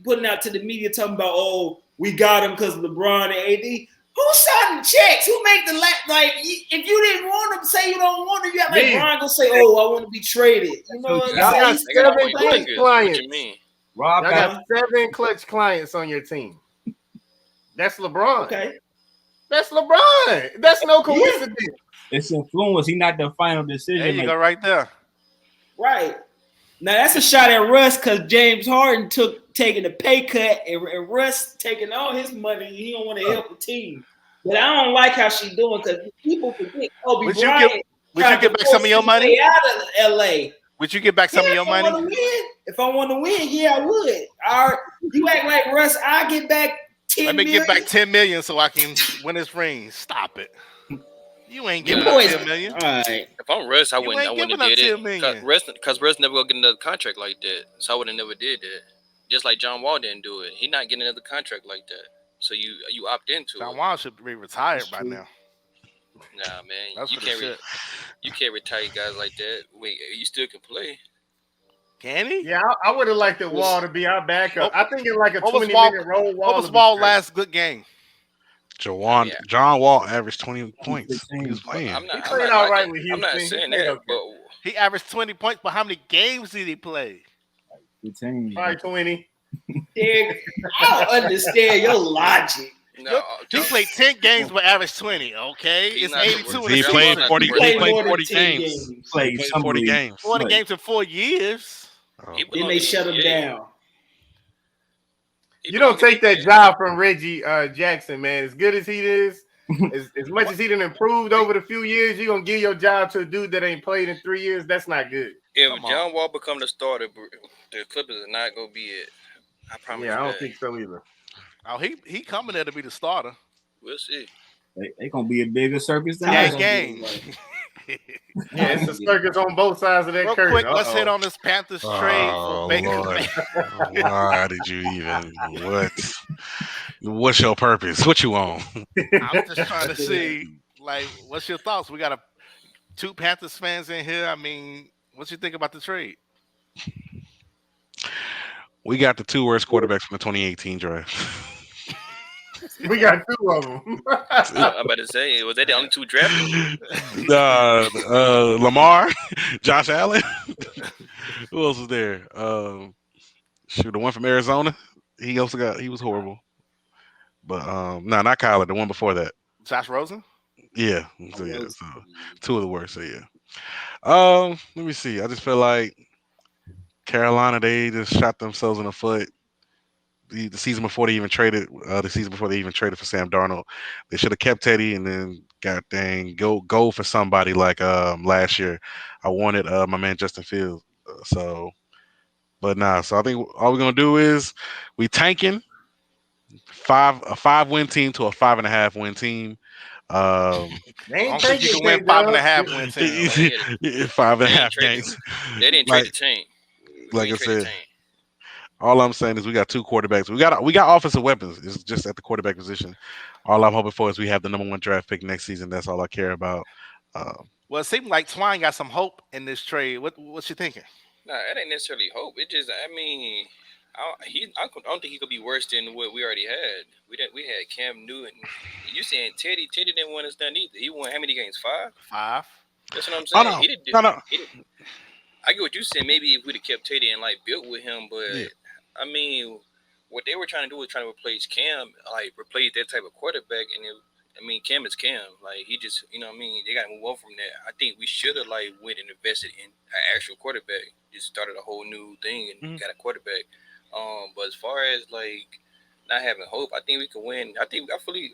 putting out to the media talking about, oh, we got him because of LeBron and AD. Who signed the checks? Who made the if you didn't want him, say you don't want him. You got like Bron gonna say, oh, I want to be traded. You know what Y'all I'm got saying? 7 What clutch you clients. mean? Rob Y'all got 7 clutch clients on your team. That's LeBron. Okay. That's LeBron. That's no coincidence. It's influence. He not the final decision. There you maker. go, right there. Right. Now that's a shot at Russ because James Harden taking a pay cut and Russ taking all his money. He don't want to help the team. But I don't like how she's doing because people forget Kobe Would you Bryant. get back some of your money? Out of LA. Would you get back some of your money? If I want to win, yeah, I would. All right. You act like Russ, I get back 10 Let me million. get back 10 million so I can win this ring. Stop it. You ain't giving boys- up 10 million. All right. If I'm Russ, I You wouldn't ain't have giving up did 10 it. million. Because Russ never gonna get another contract like that. So I would have never did that. Just like John Wall didn't do it. He not getting another contract like that. So you opt into John it. Wall should be retired by now. Nah, man, That's you for the can't. shit. You can't retire guys like that. Wait, you still can play. Can he? Yeah, I would have liked the Wall to be our backup. I think in like a What was 20-minute roll Wall. What was would be Wall's great. last good game? John Wall averaged 20 points when he was playing. I'm not. He I'm played not all right knocking- with I'm not Houston. He saying played that, okay. but He averaged 20 points, but how many games did he play? Probably 20. Derek, I don't understand your logic. no, He played 10 games but averaged 20. Okay, He's it's not the 82 worst. in He the played season. 40. He He played played more than 40 10 games. games. He Played played some 40 league. games. 40 Like- games in 4 years. he Then belonged they in the shut him NBA. down. He You don't belonged in take the that NBA. job from Reggie Jackson, man. As good as he is, as much as he done improved over the few years, you're going to give your job to a dude that ain't played in 3 years. That's not good. If Come on. John Wall become the starter, the Clippers are not gonna be it. I promise Yeah, I you don't that. think so either. Oh, he coming there to be the starter. We'll see. They gonna be a bigger circus than Gang, us. gang. Yeah, it's a circus on both sides of that Real curtain. quick, let's hit on this Panthers trade Oh, for Baker. Lord. Why did you even? What's your purpose? What you on? I'm just trying to see, like, what's your thoughts? We got 2 Panthers fans in here. I mean, what you think about the trade? We got the 2 worst quarterbacks from the 2018 draft. We got 2 of them. I'm about to say, was that the only 2 drafted? Lamar, Josh Allen. Who else was there? The one from Arizona. He was horrible. But no, not Kyler. The one before that. Josh Rosen? Yeah. So, yeah. So 2 of the worst. So yeah. Let me see. I just feel like Carolina, they just shot themselves in the foot. The season before they even traded, for Sam Darnold, they should have kept Teddy and then go for somebody like last year. I wanted my man Justin Fields. But nah. So I think all we're gonna do is we tanking a 5-win team to a 5.5 win team. They ain't I don't think you taking can win K-Dubb. 5.5 win team. 5.5 games. They didn't trade the tank. Like I said, all I'm saying is we got 2 quarterbacks. We got offensive weapons. It's just at the quarterback position. All I'm hoping for is we have the number 1 draft pick next season. That's all I care about. Well, it seemed like Twon got some hope in this trade. What's you thinking? Nah, it ain't necessarily hope. It just, I mean, I don't think he could be worse than what we already had. We had Cam Newton. You saying Teddy didn't win us done either. He won how many games? 5? 5. That's what I'm saying. No. He didn't. No. I get what you saying. Maybe if we'd have kept Teddy and like built with him, but Yeah. I mean, what they were trying to do was trying to replace Cam, like replace that type of quarterback. And Cam is Cam. Like he just, you know what I mean? They got to move on from that. I think we should have like went and invested in an actual quarterback. Just started a whole new thing and got a quarterback. But as far as like not having hope. I think we can win. I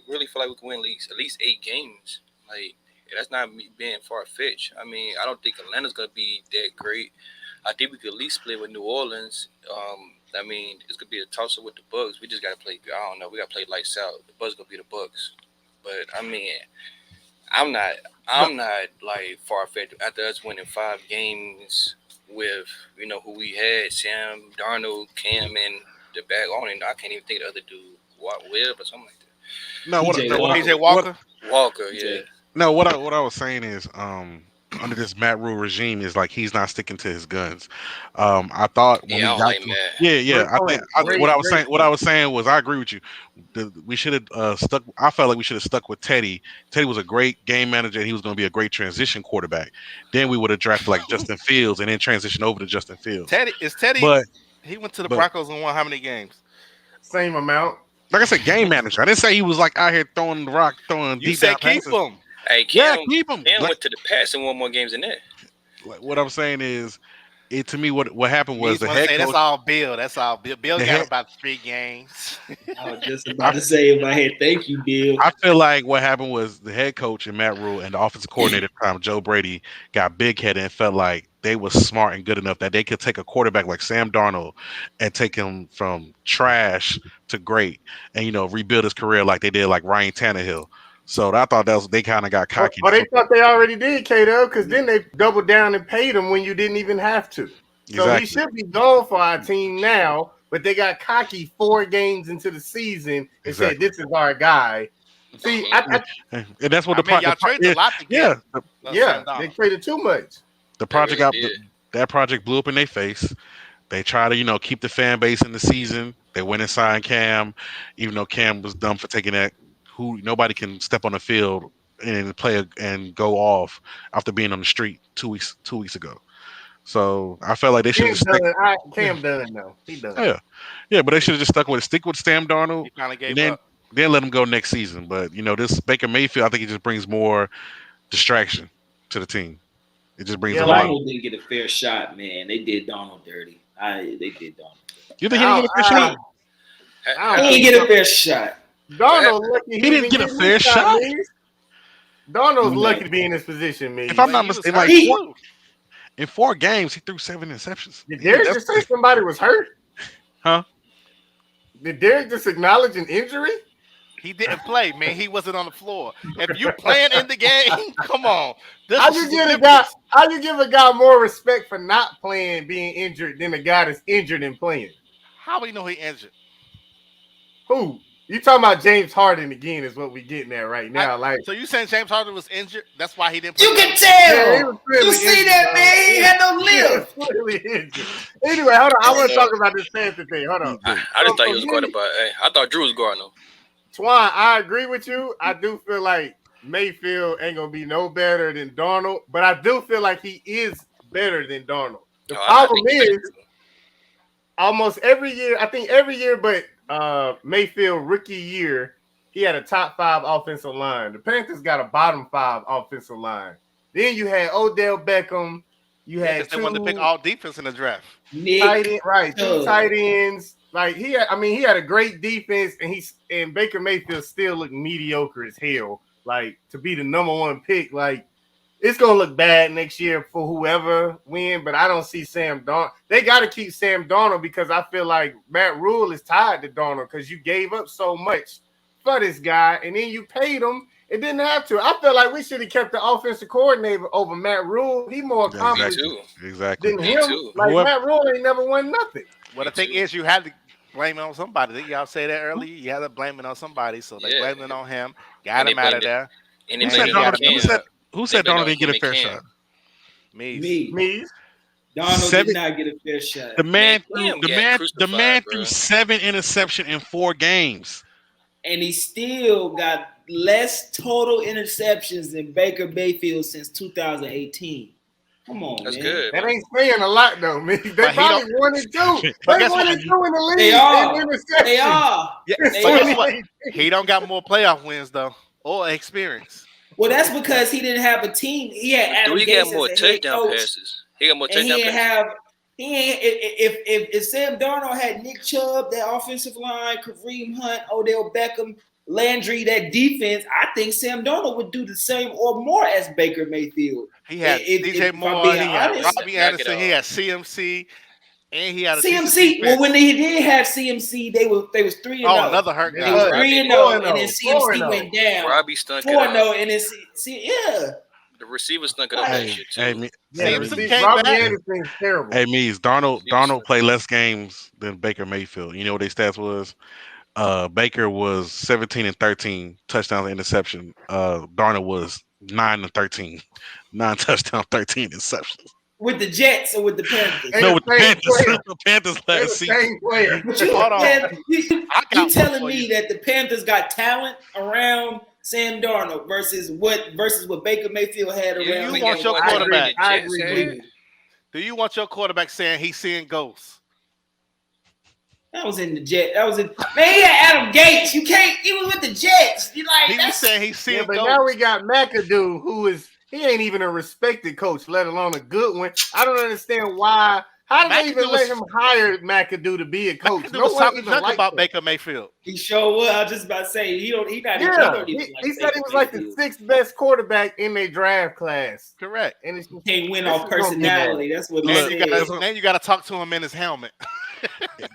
really feel like we can win at least 8 games. Like that's not me being far fetched. I mean, I don't think Atlanta's gonna be that great. I think we could at least split with New Orleans. I mean, it's gonna be a toss up with the Bucks. We just gotta play. I don't know. We gotta play lights out. The Bucks gonna be the Bucks. But I mean, I'm not like far fetched after us winning 5 games with who we had, Sam Darnold, Cam, and the back on it. I can't even think of the other dude, Webb or something like that. No, PJ Walker. Walker, yeah. No, what I was saying is, under this Matt Rule regime is like he's not sticking to his guns. I thought when I don't like Matt. What I was saying was I agree with you. We should have stuck. I felt like we should have stuck with Teddy. Teddy was a great game manager, and he was going to be a great transition quarterback. Then we would have drafted like Justin Fields, and then transition over to Justin Fields. Teddy, but he went to the Broncos and won how many games? Same amount. Like I said, game manager. I didn't say he was like out here throwing the rock, throwing You deep said down keep passes. him. Hey, keep him. Cam went to the pass and won more games than that. Like, what I'm saying is, to me, what happened was the head coach. That's all Bill. That's all Bill. Bill got about 3 games. I was just about to say in my head, thank you, Bill. I feel like what happened was the head coach and Matt Rule and the offensive coordinator at the time, Joe Brady, got big-headed and felt like they were smart and good enough that they could take a quarterback like Sam Darnold and take him from trash to great and, rebuild his career like they did like Ryan Tannehill. So I thought they kind of got cocky. But they thought they already did, K-Dubb, because then they doubled down and paid him when you didn't even have to. So Exactly. he should be gone for our team now, but they got cocky 4 games into the season and said, this is our guy. See, and that's what y'all traded a lot to get. They traded too much. The project that project blew up in their face. They try to, keep the fan base in the season. They went and signed Cam, even though Cam was dumb for taking that. Nobody can step on the field and play and go off after being on the street 2 weeks ago. So I felt like they should have Cam done though. He done. Yeah, but they should have just stick with Sam Darnold. He kind of gave and up. then let him go next season. But this Baker Mayfield, I think he just brings more distraction to the team. It just brings a lot. Donald didn't get a fair shot, man. They did Donald dirty. They did Donald. You think he didn't get a fair shot? He didn't get a fair shot. Donald lucky he didn't get a fair shot. Donald's lucky to be in this position, man. If I'm not mistaken, in 4 games, he threw 7 interceptions. Did Derek just say somebody was hurt? Huh? Did Derek just acknowledge an injury? He didn't play, man. He wasn't on the floor. If you playing in the game, come on. How you give a guy more respect for not playing, being injured, than a guy that's injured and playing? How we know he injured? Who? You talking about James Harden again is what we getting at right now. So you saying James Harden was injured? That's why he didn't play? You can tell. Yeah, you see that, man? He had no lift. Really injured. Anyway, hold on. I want to talk about this Panther thing. Hold on. I just thought he was going to I thought Drew was going though. Twon, I agree with you. I do feel like Mayfield ain't going to be no better than Darnold, but I do feel like he is better than Darnold. The problem is almost every year, I think every year, but Mayfield rookie year, he had a top 5 offensive line. The Panthers got a bottom 5 offensive line. Then you had Odell Beckham. You had they wanted to pick all defense in the draft. Two tight ends. Like he had a great defense, and Baker Mayfield still looked mediocre as hell. Like to be the number 1 pick, like it's gonna look bad next year for whoever win. But I don't see Sam Darnold. They got to keep Sam Darnold because I feel like Matt Rule is tied to Darnold because you gave up so much for this guy, and then you paid him. It didn't have to. I feel like we should have kept the offensive coordinator over Matt Rule. He more accomplished exactly. than him. Like Matt Rule ain't never won nothing. Well, the thing is, you had to blame it on somebody. Didn't y'all say that earlier? You had to blame it on somebody, so they blamed it on him. Got him out of there. Who said Donald didn't get a fair shot? Meez. Donald did not get a fair shot. The man threw 7 interceptions in 4 games. And he still got less total interceptions than Baker Mayfield since 2018. Come on, that's man. good. That ain't saying a lot, though, man. They probably 1-2. They 1-2 in the league. They are. Yeah, he don't got more playoff wins though, or experience. Well, that's because he didn't have a team. He had Adam He got more touchdown passes. He got more touchdown passes. He ain't. If Sam Darnold had Nick Chubb, that offensive line, Kareem Hunt, Odell Beckham, Landry, that defense, I think Sam Darnold would do the same or more as Baker Mayfield. He had DJ Moore, he had Robbie Anderson, he had CMC, and he had a decent CMC. defense. Well, when they did have CMC, they was 3-0. Another hurt They guy. was 3-0, and then CMC went down. Robbie stunk 4-0, and then yeah. The receiver stunk it up that shit too. Robbie Anderson's terrible. Hey, Meez, Darnold played less games than Baker Mayfield. You know what their stats was? Baker was 17-13 touchdowns and interception. Darnold was 9-13, 9 touchdowns, 13 interceptions. With the Jets or with the Panthers? No, with the Panthers. The Panthers last season. Same player. Hold on. You telling me that the Panthers got talent around Sam Darnold versus what Baker Mayfield had around? Do you want your quarterback? I agree. Do you want your quarterback saying he's seeing ghosts? That was in the Jets. That was in. Man, he had Adam Gates. You can't. He was with the Jets. You like he was saying he's seeing but ghosts. now we got McAdoo, who is he ain't even a respected coach, let alone a good one. I don't understand why. How did they even let him hire McAdoo to be a coach? McAdoo was talking about Baker Mayfield. He sure was. I was just about to say he don't even he said he was like the 6th best quarterback in their draft class. Correct. And it's can't win off personality. That's what then you got to talk to him in his helmet.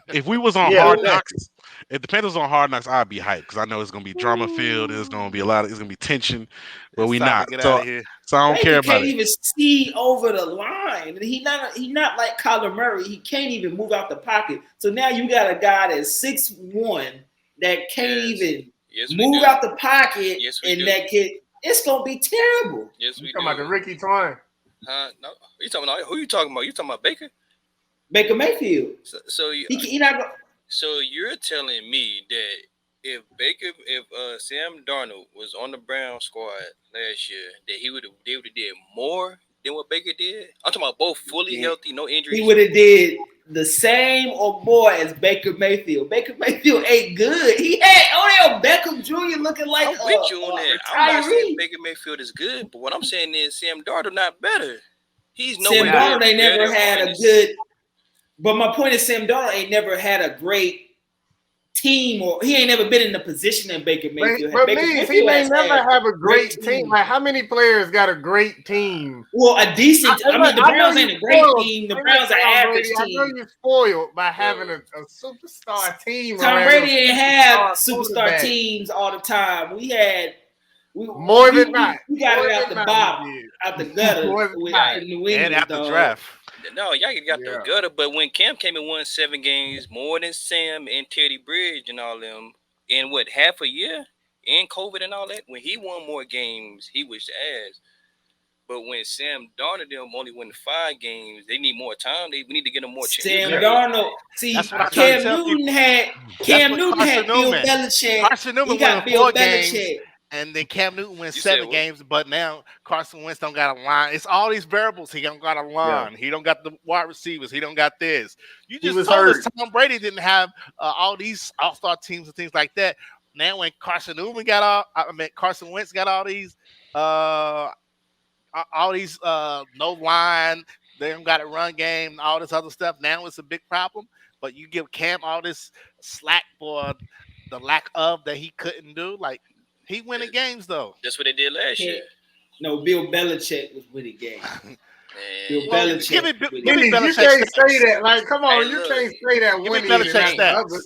If we was on Hard Knocks, if the Panthers on Hard Knocks, I'd be hyped because I know it's gonna be drama filled. There's gonna be it's gonna be tension, but we not. So I don't care about it. He can't even see over the line. He not like Kyler Murray. He can't even move out the pocket. So now you got a guy that's 6'1" that can't even move out the pocket, and that kid, it's gonna be terrible. Yes, we talking about the Ricky Twon. No, you talking about who? You talking about? You talking about Baker? Baker Mayfield. So he not. So you're telling me that if Sam Darnold was on the Brown squad last year, that they would have did more than what Baker did? I'm talking about both fully healthy, no injuries. He would have did the same or more as Baker Mayfield. Baker Mayfield ain't good. He had Odell Beckham Jr. looking like I'm with you on that. I'm not saying Baker Mayfield is good, but what I'm saying is Sam Darnold not better. He's nowhere Sam Darnold ain't never had a good. But my point is, Sam Darnold ain't never had a great team, or he ain't never been in the position that Baker Mayfield had. But he may never have a great team. Like, how many players got a great team? Well, a decent. I mean, the Browns ain't a great team. The Browns are average team. I know you're spoiled by having a superstar team. Tom Brady didn't have superstar teams all the time. We had more than not. We got it out the bottom, out the gutter with New England and out the draft. No, y'all got the gutter, but when Cam came and won 7 games, more than Sam and Teddy Bridge and all them, in half a year, and COVID and all that, when he won more games, he was ass. But when Sam Darnold them only won 5 games, they need more time. We need to get them more chances. Sam Darnold, see, Cam Newton had Bill Belichick. Carson Newton won 4 games. And then Cam Newton wins 7 games, but now Carson Wentz don't got a line. It's all these variables. He don't got a line. Yeah. He don't got the wide receivers. He don't got this. You just told us Tom Brady didn't have all these all-star teams and things like that. Now when Carson Wentz got all these no line, they don't got a run game, all this other stuff. Now it's a big problem. But you give Cam all this slack for the lack of that he couldn't do, like. He winning games though. That's what they did last year. No, Bill Belichick was winning games. Bill Belichick. Give me Belichick. You can't say that. Like, come on, you can't say that. Give me Belichick stats.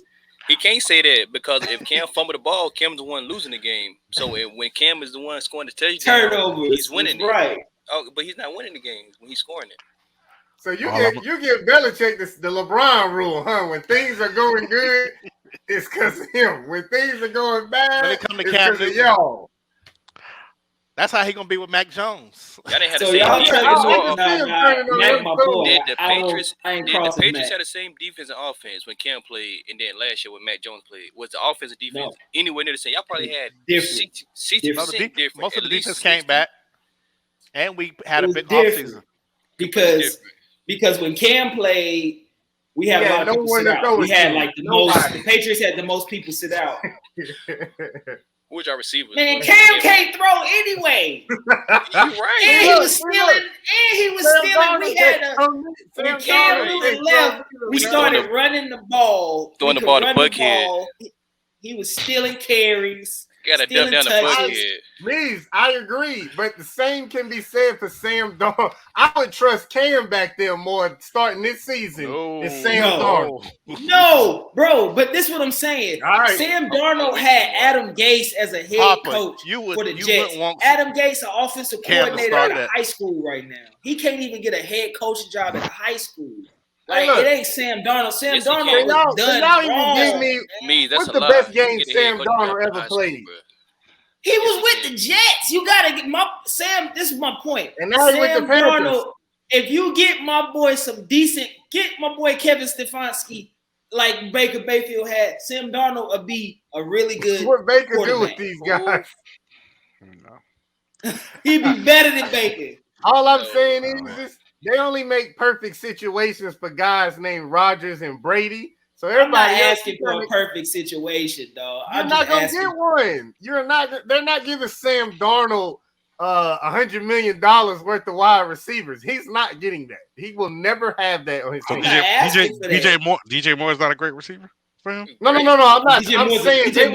He can't say that because if Cam fumbled the ball, Cam's the one losing the game. So when Cam is the one scoring the touchdown, he's winning it. Right. Oh, but he's not winning the games when he's scoring it. So you give Belichick the LeBron rule, huh? When things are going good, it's because of him. When things are going bad, when it come to it's Cam because of y'all. That's how he gonna be with Mac Jones. Y'all didn't have so the same defense. Did the Patriots had the same defense and offense when Cam played, and then last year when Mac Jones played? Was the offensive defense anywhere near the same? Y'all probably had 60% different. Most of the defense came back, and we had a big offseason. Because when Cam played, we had a lot of people sit out. We had like the most. The Patriots had the most people sit out. Who was your receiver? Man, Cam can't throw anyway. You right. And he was stealing. We had when Cam Newton left, we started running the ball. Throwing the ball to Buckhead. He was stealing carries. Got to dump down the Buckhead. Meez, I agree, but the same can be said for Sam Darnold. I would trust Cam back there more starting this season than Sam Darnold. No, bro, but this is what I'm saying. Right. Sam Darnold had Adam Gase as a head coach for the Jets. Adam Gase, an offensive coordinator out of high school right now. He can't even get a head coaching job at high school. Like, it ain't Sam Darnold. Sam Darnold was done wrong. Even give me what's the best game Sam Darnold ever played? He was with the Jets. You gotta get Sam. This is my point. And now he's with the Panthers. Darnold, if you get my boy get my boy Kevin Stefanski like Baker Mayfield had, Sam Darnold would be a really good. What Baker do with these guys? He'd be better than Baker. All I'm saying is this. They only make perfect situations for guys named Rodgers and Brady. So everybody asking for a perfect situation, though. You're not gonna get one. You're not. They're not giving Sam Darnold $100 million worth of wide receivers. He's not getting that. He will never have that on his team. DJ Moore is not a great receiver for him. No. I'm not. I'm saying they're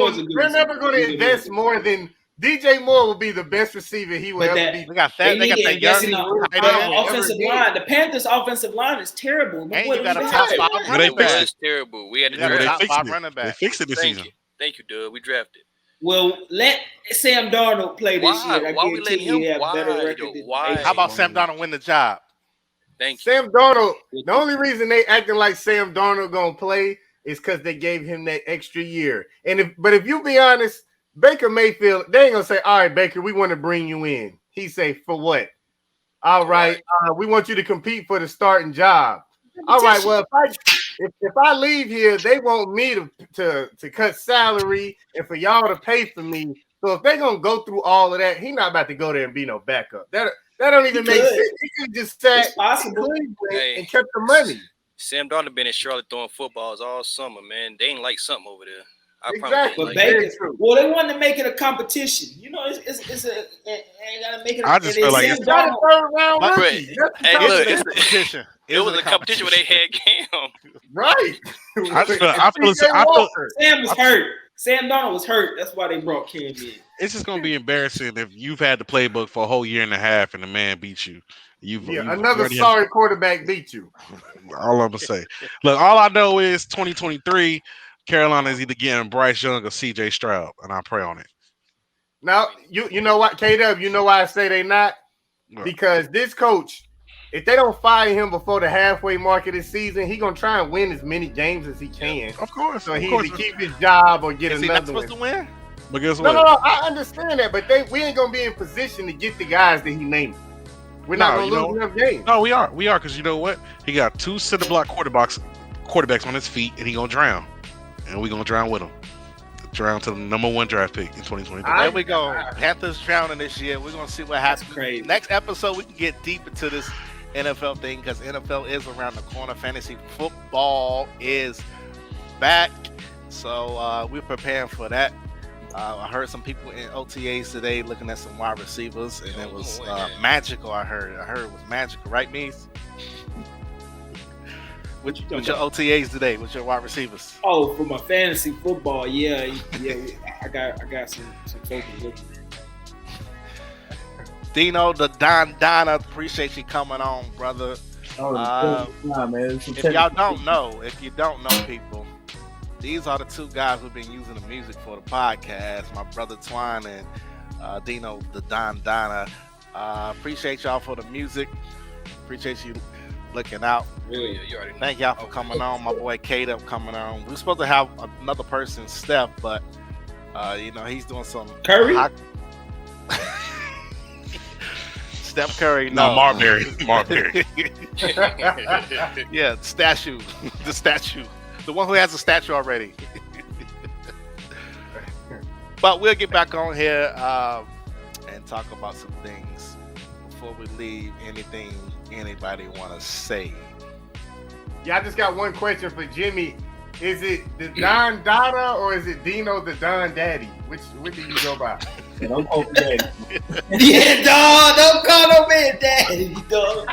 never going to invest more than. DJ Moore will be the best receiver he will ever be. They got that young offensive line. The Panthers' offensive line is terrible. And you got a top 5 running back. It's terrible. We had to do a top 5 running back. They fixed it this season. Thank you, Doug. We drafted. Well, let Sam Darnold play this year. Why we let him? How about Sam Darnold win the job? Thank you. Sam Darnold. The only reason they acting like Sam Darnold gonna play is because they gave him that extra year. And if you be honest. Baker Mayfield, they ain't gonna say, all right, Baker, we want to bring you in. He say, for what? All right, we want you to compete for the starting job. All right, well, if I leave here, they want me to cut salary and for y'all to pay for me. So if they're gonna go through all of that, he not about to go there and be no backup. That don't even make sense. He could just sat and kept the money. Sam Darnold been in Charlotte throwing footballs all summer, man. They ain't like something over there. Exactly. But Baker, well, they want to make it a competition. You know, ain't gotta make it. I just feel like it's not a third round rookie. It was a competition where they had Cam. Right. Sam was hurt. Sam Darnold was hurt. That's why they brought Cam in. It's just gonna be embarrassing if you've had the playbook for a whole year and a half and the man beats you. Another sorry quarterback beat you. All I'm gonna say. Look, all I know is 2023. Carolina is either getting Bryce Young or CJ Stroud, and I pray on it. Now, you know what, K-Dubb, you know why I say they not? Because this coach, if they don't fire him before the halfway mark of this season, he's going to try and win as many games as he can. Of course. So he either keep his job or get another one. Is he not supposed to win? But guess what? No, I understand that, but we ain't going to be in position to get the guys that he named. We're not going to lose enough games. No, we are, because you know what? He got 2 center block quarterbacks on his feet, and he going to drown. And we're going to drown with him. Drown to the number 1 draft pick in 2023. There we go. Panthers drowning this year. We're going to see what happens. Next episode, we can get deep into this NFL thing because NFL is around the corner. Fantasy football is back. So we're preparing for that. I heard some people in OTAs today looking at some wide receivers, and it was magical, I heard. it was magical. Right, Meez? With your OTAs today, with your wide receivers. Oh, for my fantasy football, yeah. I got some folks looking. DinoTheDonDaDa, appreciate you coming on, brother. Man. If y'all don't know, people, these are the 2 guys who've been using the music for the podcast. My brother Twon and DinoTheDonDaDa. Appreciate y'all for the music. Appreciate you looking out. Really? Thank y'all for coming on. My boy K-Dubb coming on. We were supposed to have another person, Steph, but he's doing some Curry. Steph Curry. No, Marbury. Yeah, the statue. The one who has a statue already. But we'll get back on here and talk about some things before we leave. Anything anybody want to say? Yeah, I just got one question for Jimmy. Is it the Don Dada or is it Dino the Don Daddy? Which do you go by? And I'm hoping that Yeah, dog. Don't call no man daddy, dog.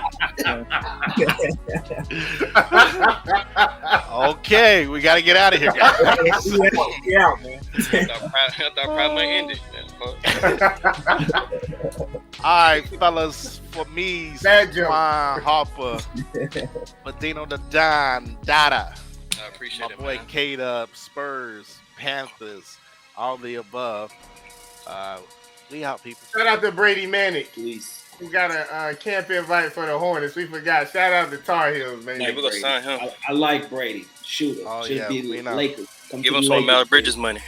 Okay, we got to get out of here, guys. yeah, man. I thought probably ended. All right, fellas, for me, Bad joke. Harper, for DinoTheDonDaDa. I appreciate My it, boy man. K-Dubb, Spurs, Panthers, all the above. We out, people. Shout out to Brady Manick. Please. We got a camp invite for the Hornets. We forgot. Shout out to Tar Heels, man. Yeah, we're gonna sign him. I like Brady. Shooter. Oh, Should yeah, be we know. Lakers. Come Give to him the some Lakers, Mel Bridges money.